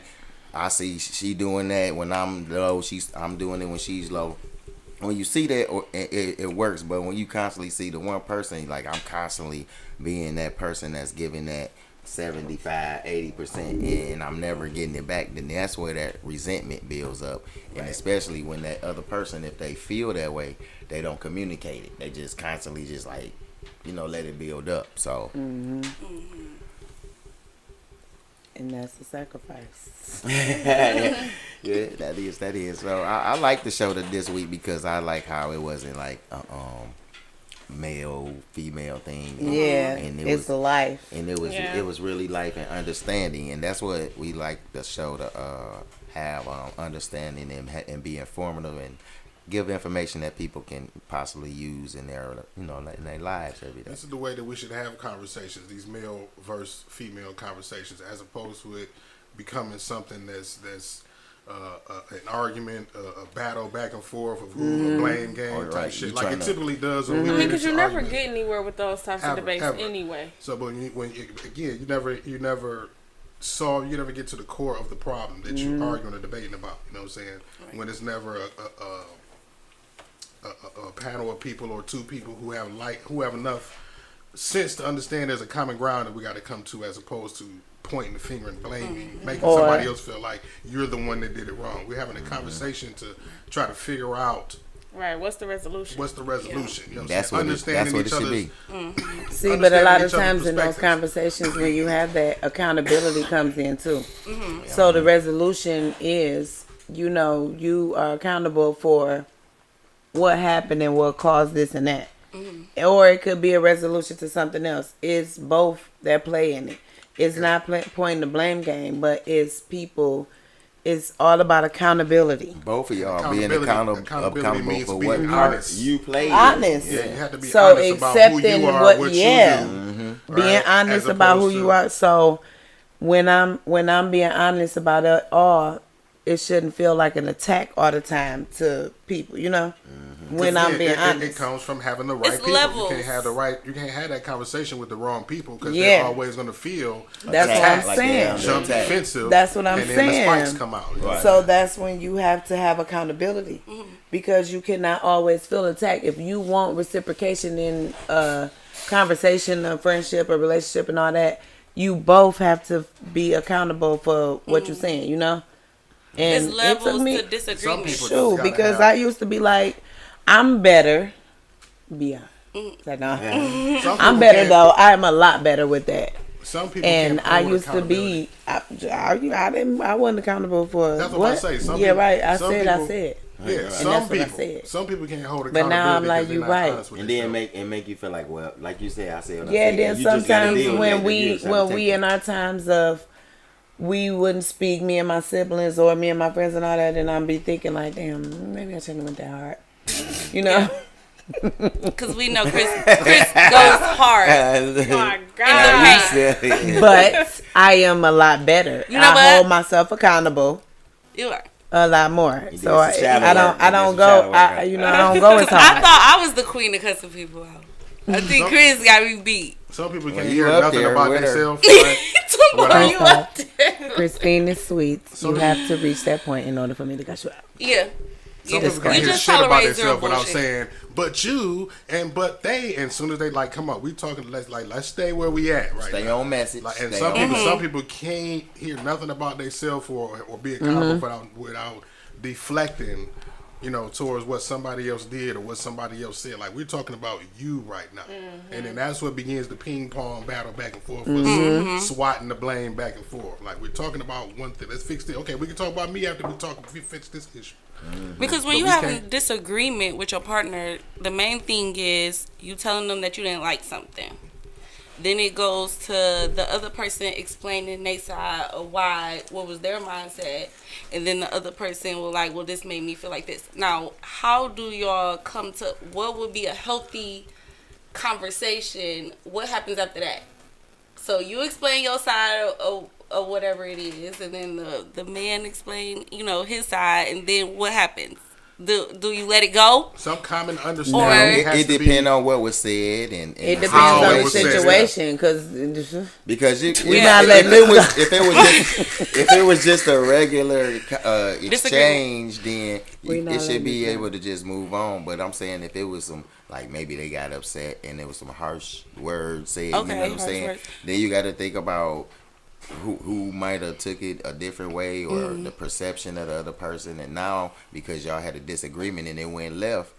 I see she doing that when I'm low. I'm doing it when she's low. When you see that, it works. But when you constantly see the one person, like I'm constantly being that person that's giving that 75, 80%, and I'm never getting it back, then that's where that resentment builds up. And especially when that other person, if they feel that way, they don't communicate it. They just constantly just like, you know, let it build up. So And that's a sacrifice. yeah, that is. So I like the show this week because I like how it wasn't like male female thing. Yeah, and it it's was life. and it was Yeah. it was really life and understanding, and that's what we like the show to have understanding and be informative and give information that people can possibly use in their in their lives every day. This is the way that we should have conversations, these male versus female conversations, as opposed to it becoming something that's an argument, a battle back and forth of who a blame game Oh, type right. shit, You like it trying to- typically does when we I get mean, because into you never arguments. get anywhere with those types Ever, of debates ever. anyway. So, but you never solve, you never get to the core of the problem that you're arguing or debating about. You know what I'm saying? Right. When it's never a panel of people or two people who have enough sense to understand there's a common ground that we got to come to, as opposed to pointing the finger and blaming, making Or- somebody else feel like you're the one that did it wrong. We're having a conversation to try to figure out Right. What's the resolution? what's the resolution. You know what I'm That's saying? what it should be. See, but a lot Understanding of each other's times in those perspectives. conversations when you have that, accountability comes in too. So the resolution is, you are accountable for what happened and what caused this and that. Or it could be a resolution to something else. It's both that play in it. It's not pointing the blame game, but it's people. It's all about accountability. Both of y'all being Accountability accountable means for being what part honest. you played. Honest. Yeah, you have to be So honest about who accepting you are, what- what yeah. you do. Being right? honest As about who opposed you to- are. So when I'm being honest about it all, it shouldn't feel like an attack all the time to people, when I'm being honest. It comes from having the right It's people. levels. You can't have that conversation with the wrong people because Yeah. they're always going to feel That's what Attack, I'm like saying. they're jump attack. defensive. That's what I'm and then the spikes saying. come out. Right. So that's when you have to have accountability because you cannot always feel attacked. If you want reciprocation in a conversation, a friendship, a relationship, and all that, you both have to be accountable for what you're saying, And There's levels it took me, to disagreement. people- shoot, gotta because have- I used to be like, I'm better. Beyond. Like, no. Some I'm people better can't- though. I'm a lot better with that. Some people And can't I hold used to accountability. be, I wasn't accountable for That's what what? I say. Some Yeah, people- right. I some said. Yeah, And some that's what I people. said. Some people can't hold But accountability. now I'm like, because they're you not right. honest with And then themselves. make you feel like, well, like you said, I said what I Yeah, said. then You just gotta sometimes deal with when that. You we just have to take in our times of we wouldn't speak, me and my siblings or me and my friends and all that, and I'd be thinking like, damn, maybe I shouldn't have went that hard. Because we know Chris goes hard. Oh my In God. the paint. But I am a lot better. You know I what? hold myself accountable You are. a lot more. did So some shadow I work. don't You did some go. shadow work. I don't go as I hard. thought I was the queen of cussing people out. I think Chris got me beat. Some people can't you hear up nothing there about with her. themselves. Right? Tomorrow you up there. Christine is sweet. So You have to reach that point in order for me to cut you out. Yeah. Some You people can hear just shit about tolerate zero themselves without bullshit. saying, but you and but they. And as soon as they like, come on, we talking. Let's stay where we at right Stay now. on message. Like, and Stay some on people, message. some people can't hear nothing about themselves or be accountable without deflecting, towards what somebody else did or what somebody else said. Like, we're talking about you right now, and then that's what begins the ping pong battle back and forth, swatting the blame back and forth. Like, we're talking about one thing. Let's fix it. Okay, we can talk about me after we fix this issue. Because when But you we have a can't- disagreement with your partner, the main thing is you telling them that you didn't like something. Then it goes to the other person explaining their side of why, what was their mindset. And then the other person will like, well, this made me feel like this. Now, how do y'all come to, what would be a healthy conversation? What happens after that? So you explain your side of whatever it is, and then the man explain, his side, and then what happens? Do you let it go? Some common Or- understanding has It to be. depends on what was said and It depends how on it the was said. situation, because because We not letting if it was just a regular exchange, then We not it should letting be it able to just move on. But I'm saying if it was some like maybe they got upset and there was some harsh words said, you know Okay, what I'm harsh saying? words. Then you got to think about who might have took it a different way or the perception of the other person, and now because y'all had a disagreement and it went left,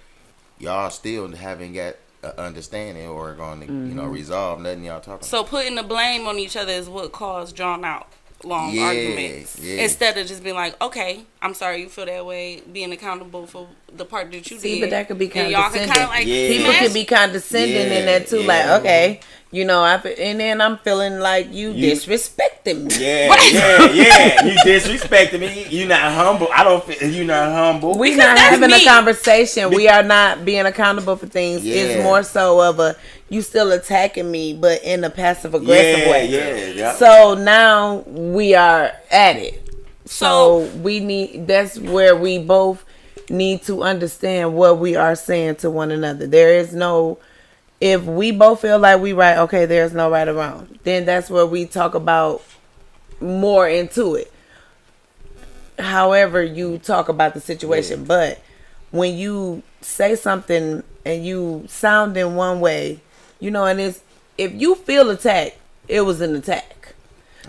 y'all still haven't got a understanding or going to resolve nothing y'all talking So putting the blame on each other is what caused drawn out long Yeah, arguments. yeah. Instead of just being like, okay, I'm sorry you feel that way, being accountable for the part that you See, did. but that could be And y'all can kind of like Yeah. people smash- can be condescending in Yeah, that too. yeah. Like, okay, and then I'm feeling like you disrespecting me. Yeah. You disrespecting me. You not humble. I don't feel you not humble. We not that's having me. a conversation. We are not being accountable for things. Yeah. It's more so of a you still attacking me, but in a passive aggressive way. Yeah. So now we are at it. So So- we need. That's where we both need to understand what we are saying to one another. There is no. If we both feel like we right, okay, there's no right or wrong. Then that's where we talk about more into it. However you talk about the situation. But when you say something and you sound in one way, and it's if you feel attacked, it was an attack.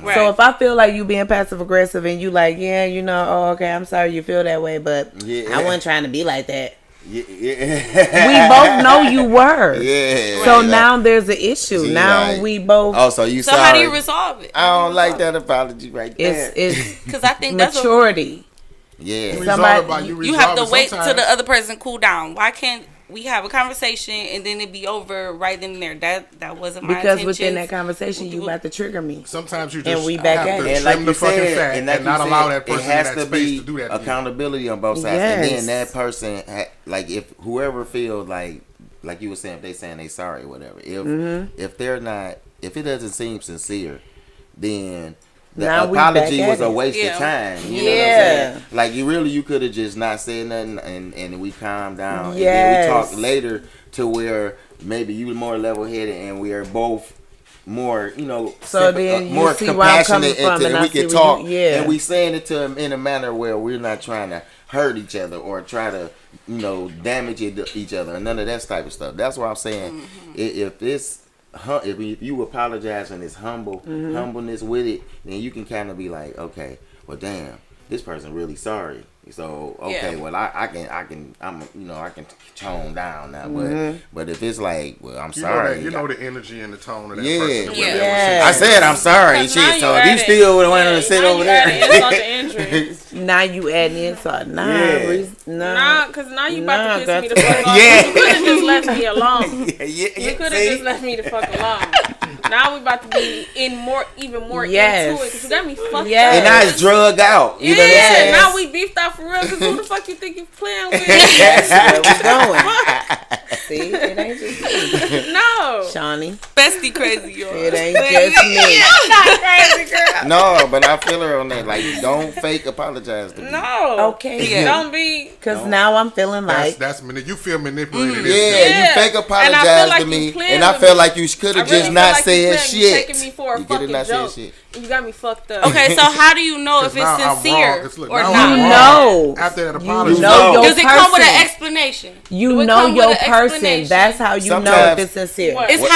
Right. So if I feel like you being passive aggressive and you like, oh, okay, I'm sorry you feel that way, but Yeah. I wasn't trying to be like that. Yeah. We both know you were. Yeah. So Right. now there's an issue. See, now like- we both. Oh, so you So sorry? how do you resolve it? I don't like that apology right there. It's Because I think that's maturity. Yeah. Resolve Somebody- it by you resolve have to it wait till sometimes. the other person cool down. Why can't we have a conversation and then it be over right then and there? That wasn't my Because intention. within that conversation, you about to trigger me. Sometimes you And just we back have at to it. And like trim you the fucking said, fat and like and not you allow said, that person it has in that to space be to do that. to you. accountability on both sides, and Yes. then that person, like if whoever feels like you were saying, if they saying they sorry or whatever, if they're not, if it doesn't seem sincere, then the Now we apology back was at a it. waste Yeah. of time. You know what I'm Yeah. saying? Like you could have just not said nothing, and we calmed down, Yes. and then we talked later to where maybe you more level headed, and we are both more, So then you more see where I'm coming compassionate, from, and I we see can where talk, yeah. and we saying it to them in a manner where we're not trying to hurt each other or try to, damage each other, and none of that type of stuff. That's why I'm saying, if you apologize and it's humbleness with it, then you can kind of be like, okay, well, damn, this person really sorry. So okay, Yeah. well I can tone down now, but if it's like, well, I'm You know sorry, that, you know the energy and the tone of that Yeah. person. what Yeah. they were Yeah. I saying. said I'm sorry, Because now shit. you So if at you it. still want to sit now over you add there, insult to injury. Now you adding insult. Yeah. Nah, because now you about Nah, to piss me the that's- fuck off. Yeah. You could have just left me alone. yeah, You could have see? just left me the fuck alone. Now we about to be even more Yes. into it because you got me fucked Yes. And now it's drug out. You know what I'm Yeah, saying? now we beefed out for real because who the fuck you think you playing with? That's where we going. See, No. Shawnee, Bestie crazy, y'all. it ain't just me. I'm not crazy, girl. No, but I feel her on that. Like, don't fake apologize to me. No. Okay, Yeah. Don't be. because now I'm feeling like You feel manipulated. Yeah, Yeah. you fake And I feel apologize like to you me, playing and I with feel me. like you could I have really just feel not like said you shit. taking me for a You could have fucking not said joke. shit. You got me fucked up. Okay, so how do you know if it's Now I'm sincere wrong. Look, or now not? I'm you wrong. know, After that you apology, know your Does it come with an person. explanation? You Do it know come with your an person. explanation? That's how you know if Sometimes- it's sincere. What? It's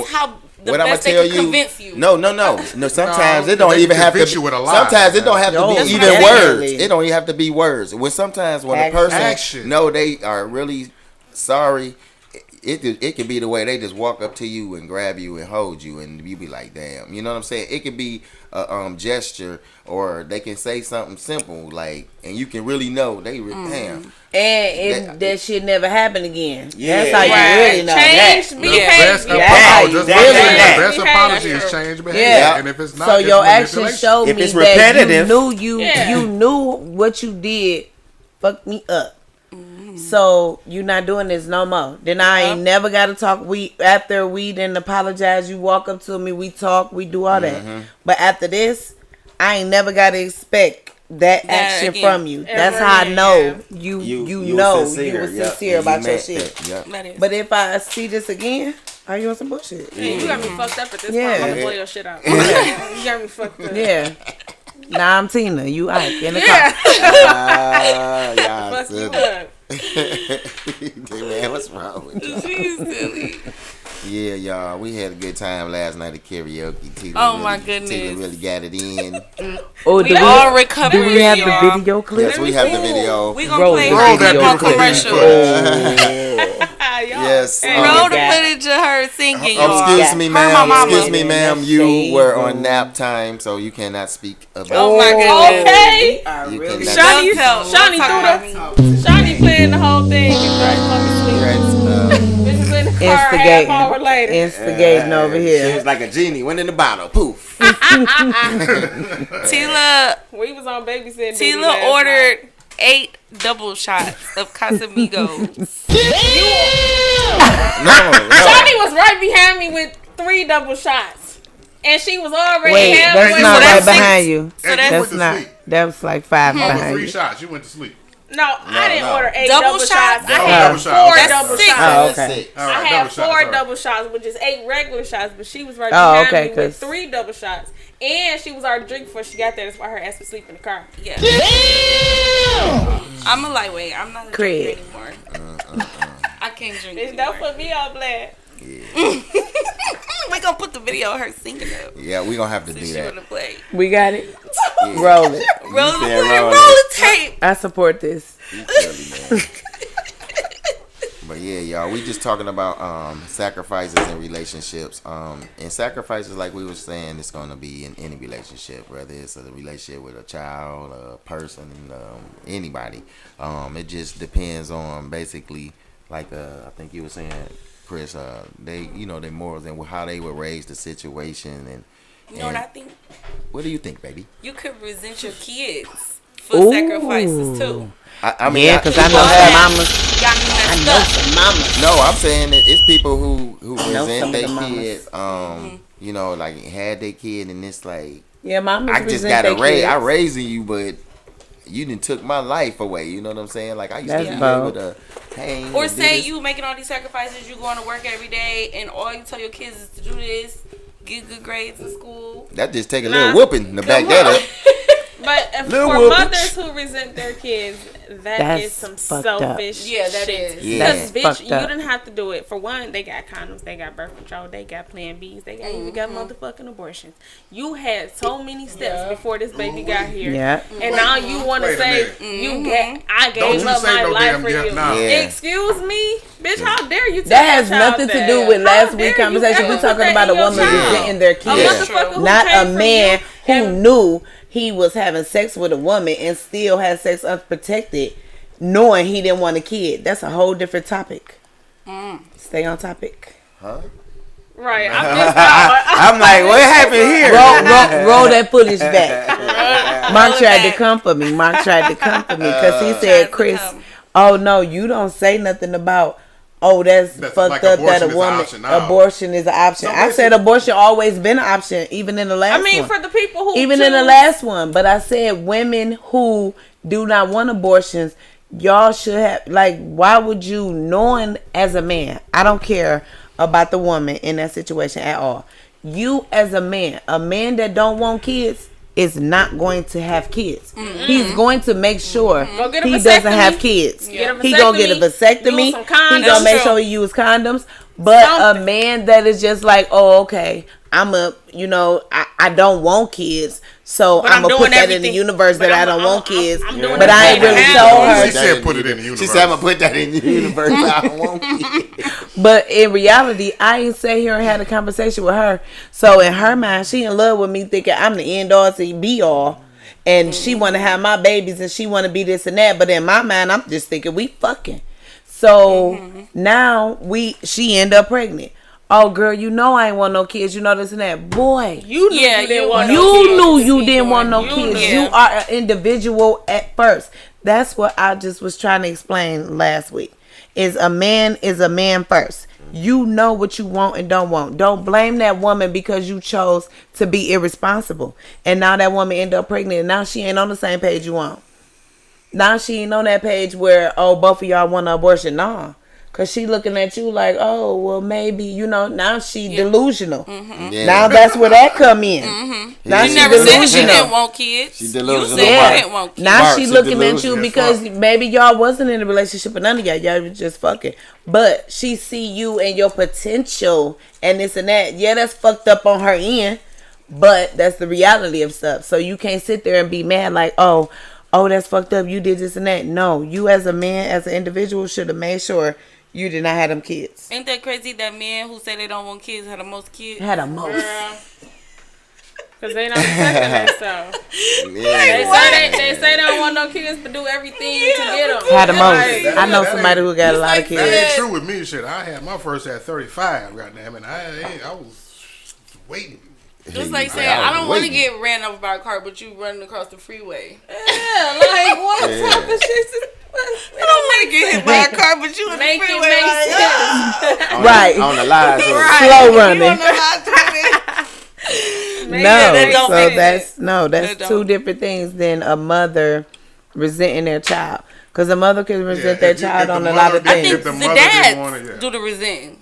how the What I'm gonna best they tell can you? convince you. No. Sometimes it don't they even have to. convince you with a lie. Sometimes it don't have to No, be that's even what I'm words. saying. It don't even have to be words. When sometimes when a Action. person Action. know they are really sorry, it can be the way they just walk up to you and grab you and hold you, and you be like, damn. You know what I'm saying? It could be a gesture, or they can say something simple like, and you can really know they damn. And that shit never happened again. Yeah. That's how you Right. really know. Change the behavior. best Yeah. apology, Just the that. best apology That's is true. change behavior. Yeah. And if it's not, So it's your actions manipulation. show If me it's that repetitive- Yeah. you knew what you did fucked me up. So you not doing this no more. Then I ain't never got to talk. After we didn't apologize, you walk up to me, we talk, we do all that. But after this, I ain't never got to expect that action again. from you. That's Ever how I again, know yeah. you know you was sincere about your shit. That is. But if I see this again, are you on some bullshit? Yeah, you got me fucked up at this Yeah. point. I'm gonna blow your shit out. You got me fucked up. Yeah. Nah, I'm Tina. You Ike in the Yeah. Yeah, Fuck you up. man, what's wrong with you? She's silly. Yeah, y'all, we had a good time last night at karaoke. Tila Oh, really, my goodness. Tila really got it in. Oh, We all do recovered. we have y'all. the video clip? Yes, we have the video. We gonna Roll play the her video on clip. commercial. Yes. Roll the footage of her singing, y'all. Excuse me, Her my ma'am. mama. Excuse me, ma'am. You Shade were on room. nap time, so you cannot speak about. Oh my goodness. Okay. You really cannot. Shawnee, Don't tell. Shawnee Don't talk threw about the Shawnee playing the whole thing and Dre fucking sleep. Bitches in the car half Instigating. hour later. Instigating over She here. was like a genie, went in the bottle, poof. Tila We was on babysitting. duty last Tila night. ordered 8 double shots of Casamigos. No. Shawnee was right behind me with 3 double shots. And she was already Wait, halfway. that's not so right that's behind you. So And that's you That's went to not. sleep. That was like 5 Over behind 3 you. shots, you went to sleep. No, I didn't no. order 8 Double double, shots? shots. I Oh, had double shots. 4 That's double 6. shots. Oh, okay. All I right, had double shots, 4 all right. double shots, which is 8 regular shots, but she was right Oh, behind okay, me with 'cause- 3 double shots. And she was already drinking before she got there. That's why her ass was asleep in the car. Yeah. I'm a lightweight. I'm not a Craig. drinker anymore. I can't drink Bitch, anymore. don't put me on blast. We gonna put the video of her singing up. Yeah, we gonna have to do Since she that. wanna play. We got it. Roll it. Roll the said play, roll roll it. the tape. I support this. You silly, man. But yeah, y'all, we just talking about sacrifices in relationships. And sacrifices, like we were saying, it's gonna be in any relationship, whether it's a relationship with a child, a person, anybody. It just depends on basically, like I think you were saying, Chris, they, their morals and how they were raised, the situation, and You know what I think? what do you think, baby? You could resent your kids for Ooh. sacrifices too. I mean, Yeah, because I know Well, some that- mamas. Got me I messed know up. some mamas. No, I'm saying that it's people who know resent some of their the mamas. kid, like had their kid, and it's like Yeah, mamas I just resent got their raise. I kids. raising you, but you done took my life away. You know what I'm saying? Like I used That's to be bold. able to hang. Or and do say this. you making all these sacrifices, you going to work every day, and all you tell your kids is to do this, get good grades in school. That just take a Nah. little whooping to back that up. But if Little for whoopage. mothers who resent their kids, that That's is some fucked up. selfish Yeah, that shit. is. Yeah. Because, bitch, Fucked you up. didn't have to do it. For one, they got condoms, they got birth control, they got Plan Bs, they got even got motherfucking abortions. You had so many steps before this baby got here. Yeah. And now you want to Wait a say I Don't gave you up say my no life damn for yet you. now. Yeah. Excuse me, bitch. How dare you? Tell That has your child nothing to that? do with How last dare week's you conversation. ever We're put talking that about in a your woman child? resenting their A kids, motherfucker who not came a from man you who and- knew he was having sex with a woman and still had sex unprotected, knowing he didn't want a kid. That's a whole different topic. Stay on topic. Right. I missed out. I'm like, what happened here? Roll that footage back. Mark tried to come for me. Mark tried to come for me because he said, to Chris, come. oh no, you don't say nothing about oh, that's That's fucked like up that abortion a is an woman option now. abortion is an option. So I said basically- abortion always been an option, even in the last I mean, one. for the people who Even choose, in the last one. But I said women who do not want abortions, y'all should have, like, why would you, knowing as a man, I don't care about the woman in that situation at all. You as a man that don't want kids is not going to have kids. He's going to make sure Go get a he doesn't vasectomy. have kids. Get a He gonna get a vasectomy. vasectomy, use some condoms. He gonna make True. sure he use condoms. But Something. a man that is just like, oh, okay, I don't want kids, so But I'm I'm gonna put doing that in the everything. universe But that I I'm- don't I'm- want kids. I'm doing But I ain't everything really to have told kids. her. She said put it in the universe. She said I'm gonna put that in the universe. I don't want kids. But in reality, I ain't sat here and had a conversation with her. So in her mind, she in love with me, thinking I'm the end all to be all, and she want to have my babies and she want to be this and that. But in my mind, I'm just thinking we fucking. So now she end up pregnant. Oh girl, you know I ain't want no kids. You know this and that. Boy, You knew Yeah, you didn't you want you no kids. knew you didn't want no You kids. knew. You are an individual at first. That's what I just was trying to explain last week. Is a man first. You know what you want and don't want. Don't blame that woman because you chose to be irresponsible. And now that woman end up pregnant and now she ain't on the same page you want. Now she ain't on that page where, oh, both of y'all want an abortion. Nah. Cause she looking at you like, oh, well, maybe, now she delusional. Yeah. Now that's where that come in. Now You she never said she delusional. didn't want kids. She delusional. You said Yeah. you didn't want kids. Now Mark, she she looking at delusional you as because fuck. maybe y'all wasn't in a relationship with none of y'all. Y'all was just fucking. But she see you and your potential and this and that. Yeah, that's fucked up on her end. But that's the reality of stuff. So you can't sit there and be mad like, oh, that's fucked up. You did this and that. No, you as a man, as an individual, should have made sure you did not have them kids. Ain't that crazy that men who say they don't want kids have the most kids? Had a most. Because they not protecting themselves. Yeah. They say they don't want no kids, but do everything to get them. Had the most. Like, I know that somebody who got a lot of That kids. ain't true with me. Shit, I had my first at 35. Goddamn it, I was waiting. Just like saying, I was I don't want to waiting. get ran over by a car, but you running across the freeway. Yeah, like what type of shit is I don't want to get hit by a car, but you in the make it freeway. make like, sense? Right. On the lies. Slow You running. on the line to No, that don't so make that's That that's don't. two different things than a mother resenting their child. Because a mother can resent their if you- child if the on a mother lot of did- I things. think If the the mother didn't want dads it, yeah. do the resenting.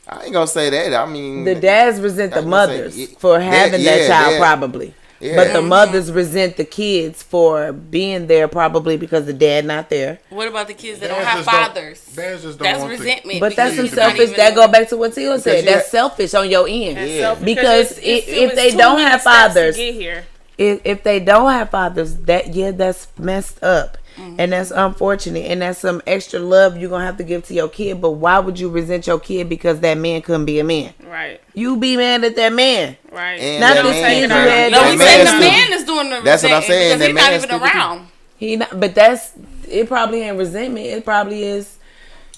I ain't gonna say that. I mean, The dads resent the I was gonna say, mothers yeah, for having yeah, that child yeah. probably. Yeah. But the mothers resent the kids for being there probably because the dad not there. What about the kids that Dads don't have just don't- fathers? dads just don't That's want the- resentment. But that's some because you're not selfish. even- That go back to what Tio said. you That's ha- selfish on your end. That's Yeah. self- Because it's if they too don't many have steps to fathers, get here. if they don't have fathers, that's messed up. And that's unfortunate. And that's some extra love you're going to have to give to your kid. But why would you resent your kid because that man couldn't be a man? Right, You be mad at that man. right. And Not that the man kid you kinda- had. No, That we man saying the still- man is doing the That's what I'm resenting saying, because that he's not man even still- around. He not, but it probably ain't resentment. It probably is,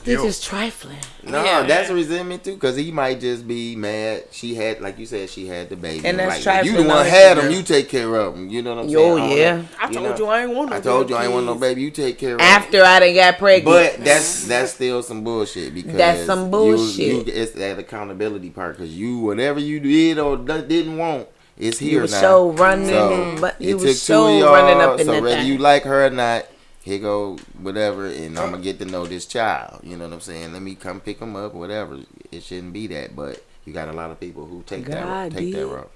he's Guilt. just trifling. No, Yeah. that's resentment too, because he might just be mad. She had, like you said, she had the baby. And that's like, trifling, you the one though. had him. You take care of him. You know what I'm saying? Yo, I don't yeah. know. I told you I ain't want no I told you I ain't want no kids. baby. You take care of him. After I done got pregnant. But that's still some bullshit because That's some bullshit. it's that accountability part because you whatever you did or didn't want, it's here you was now. so running, So, but you it was took two so of y'all, running up in so that whether thing. you like her or not, here go whatever, and I'm gonna get to know this child. You know what I'm saying? Let me come pick him up, whatever. It shouldn't be that, but you got a lot of people who take that God route. did. route.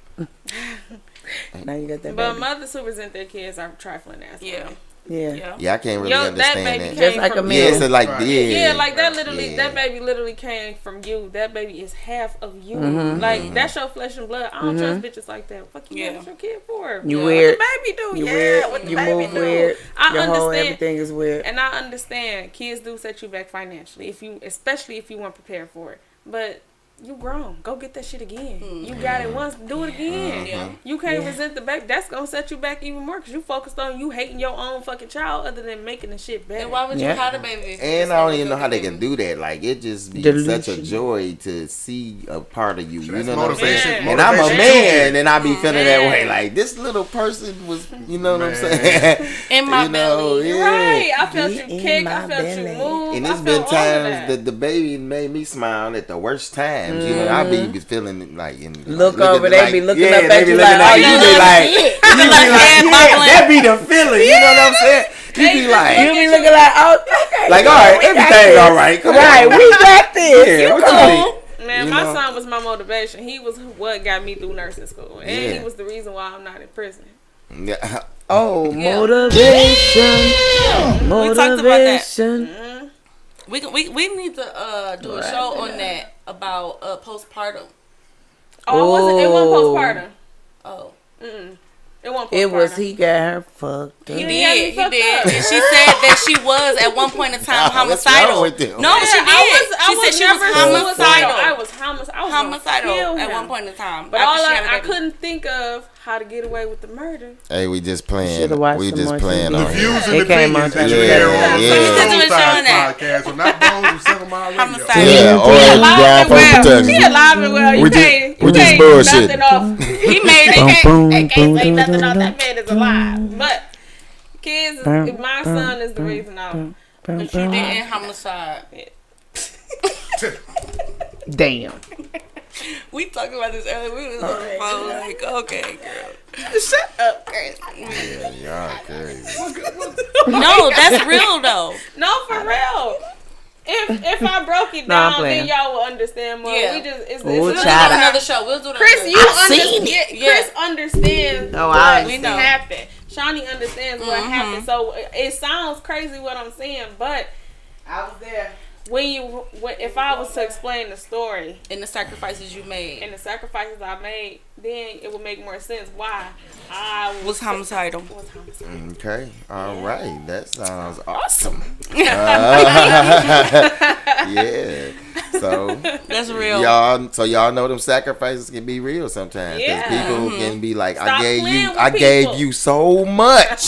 Now you got that But baby. mothers who resent their kids are trifling ass. Yeah. women. Yeah. Yeah. Yeah, I can't really Yo, that understand baby that. came Just like a from man. Yeah, it's like Right. Yeah, like that literally, Yeah. that baby literally came from you. That baby is half of you. Mm-hmm. Like, that's your flesh and blood. I don't trust bitches like that. Fuck you, Yeah. what's your kid for? You What weird. the baby do? You yeah, weird. what the You baby move do? weird. I Your whole understand. everything is weird. And I understand kids do set you back financially, especially if you weren't prepared for it. But you grown. Go get that shit again. You got it once, do it again. Yeah. You can't resent the baby. That's gonna set you back even more because you focused on you hating your own fucking child other than making the shit better. Then why would you Yeah. have the baby? And I don't even know how they can do that. Like it just be such a Delusion. joy to see a part of you. You That's know what I'm motivation. saying? And I'm a Motivation man, too. and I be feeling that way. Man. Like this little person was, you know what I'm Man. saying? In my You know, belly. yeah. Right, I felt Get you in kick, my I felt you belly. move. And I it's been felt all of times that. that the baby made me smile at the worst times. You know, I be feeling like Look looking over, they be looking up they at be you looking like, at oh, you. you Be like, you be like, head yeah, bobbling. that be the feeling. You know what I'm saying? You be like, You be looking like, oh, okay. like, all right, we got everything's this. all right. Come Right, on, we got this. Yeah, You what you cool. think? Man, You my know? son was my motivation. He was what got me through nursing school, and Yeah. he was the reason why I'm not in prison. Yeah. Oh, motivation. We talked about that. Motivation. We need to do a show on that about postpartum. Oh, it wasn't postpartum. Oh, It wasn't postpartum. It was he got her fucked up. He he had me did. He fucked did. up. And she said that she was at one point in time Nah, what's homicidal. wrong with them? No, she did. I She said she was never homicidal. I was homicidal. I was gonna Homicidal kill at him. one point in time. But after all she had a I baby. couldn't think of how to get away with the murder. Hey, we just playing. Should've watched We some just more playing TV. on The here. views and It came opinions on that you TV. hear on Yeah, the yeah. Soul We just Ties showing that. podcast, so not those who 7 Mile Radio. Homicidal. Yeah, or She you alive down and for well. protection. She alive and well. You We just- can't. we You just can't bullshitting. nothing off. He made They it. can't say nothing off. That man is alive. But kids, my son is the reason I'm. She didn't homicide. Damn. We talked about this earlier. We was on the phone like, okay, girl. Shut up, Chris. Yeah, y'all crazy. No, that's real though. No, for real. If I broke it No, I'm down, playing. then y'all will understand more. Yeah. We just it's Ooh, We'll do child. another show. We'll do Chris, another you seen understand. Yeah. Chris understands Oh, what I We know. happened. Shawnee understands what happened. So it sounds crazy what I'm saying, but I was there. if I was to explain the story and the sacrifices you made. and the sacrifices I made, then it would make more sense why I Was homicidal. was homicidal. Okay, all right. That sounds awesome. Yeah. So That's real. y'all know them sacrifices can be real sometimes. 'Cause Yeah. people can be like, Stop I gave playing you, with I people. gave you so much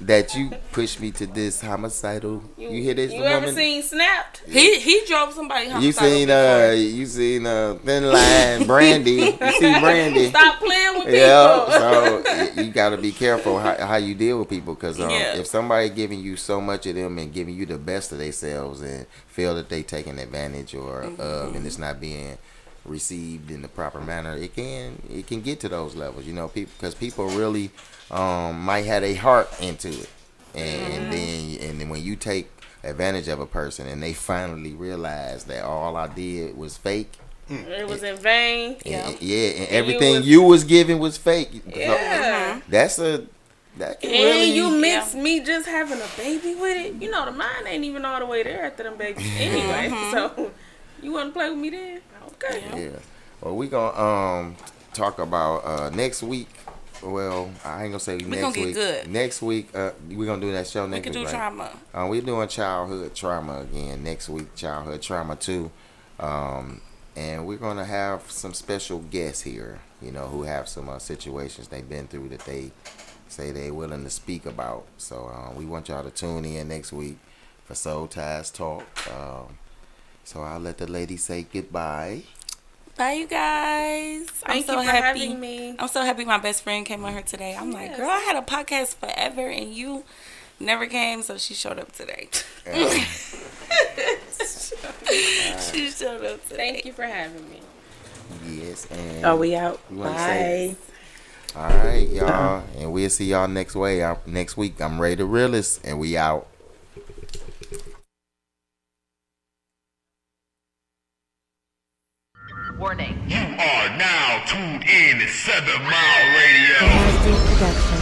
that you pushed me to this homicidal. You hear this, You woman? ever seen Snapped? He drove somebody homicidal. You seen Thin Line Brandy? You see Brandy? Stop playing with people. Yeah, so you got to be careful how you deal with people, because Yeah. if somebody giving you so much of them and giving you the best of themselves and feel that they taking advantage or and it's not being received in the proper manner, it can get to those levels, you know, people, because people really might have a heart into it, and then when you take advantage of a person and they finally realize that all I did was fake. It was in vain. And everything you was giving was fake. Yeah. That can And really. you mix me just having a baby with it. You know, the mind ain't even all the way there after them babies anyway. So, you want to play with me then? Okay. Yeah. Well, we gonna talk about next week. Well, I ain't gonna say next gonna get week. good. Next week, we gonna do that show We next could week. do right? trauma. We're doing childhood trauma again next week. Childhood trauma 2. And we're gonna have some special guests here, you know, who have some situations they've been through that they say they're willing to speak about. So we want y'all to tune in next week for Soul Ties Talk. So I'll let the lady say goodbye. Bye, you guys. Thank I'm so you for happy. having me. I'm so happy my best friend came on here today. I'm like, girl, I had a podcast forever and you never came, so she showed up today. She showed up today. Thank you for having me. Yes, and Are we out? You wanna say- Bye. all right, y'all, and we'll see y'all next week. I'm Ray the Realist, and we out. Warning. You are now tuned in to 7 Mile Radio. Production.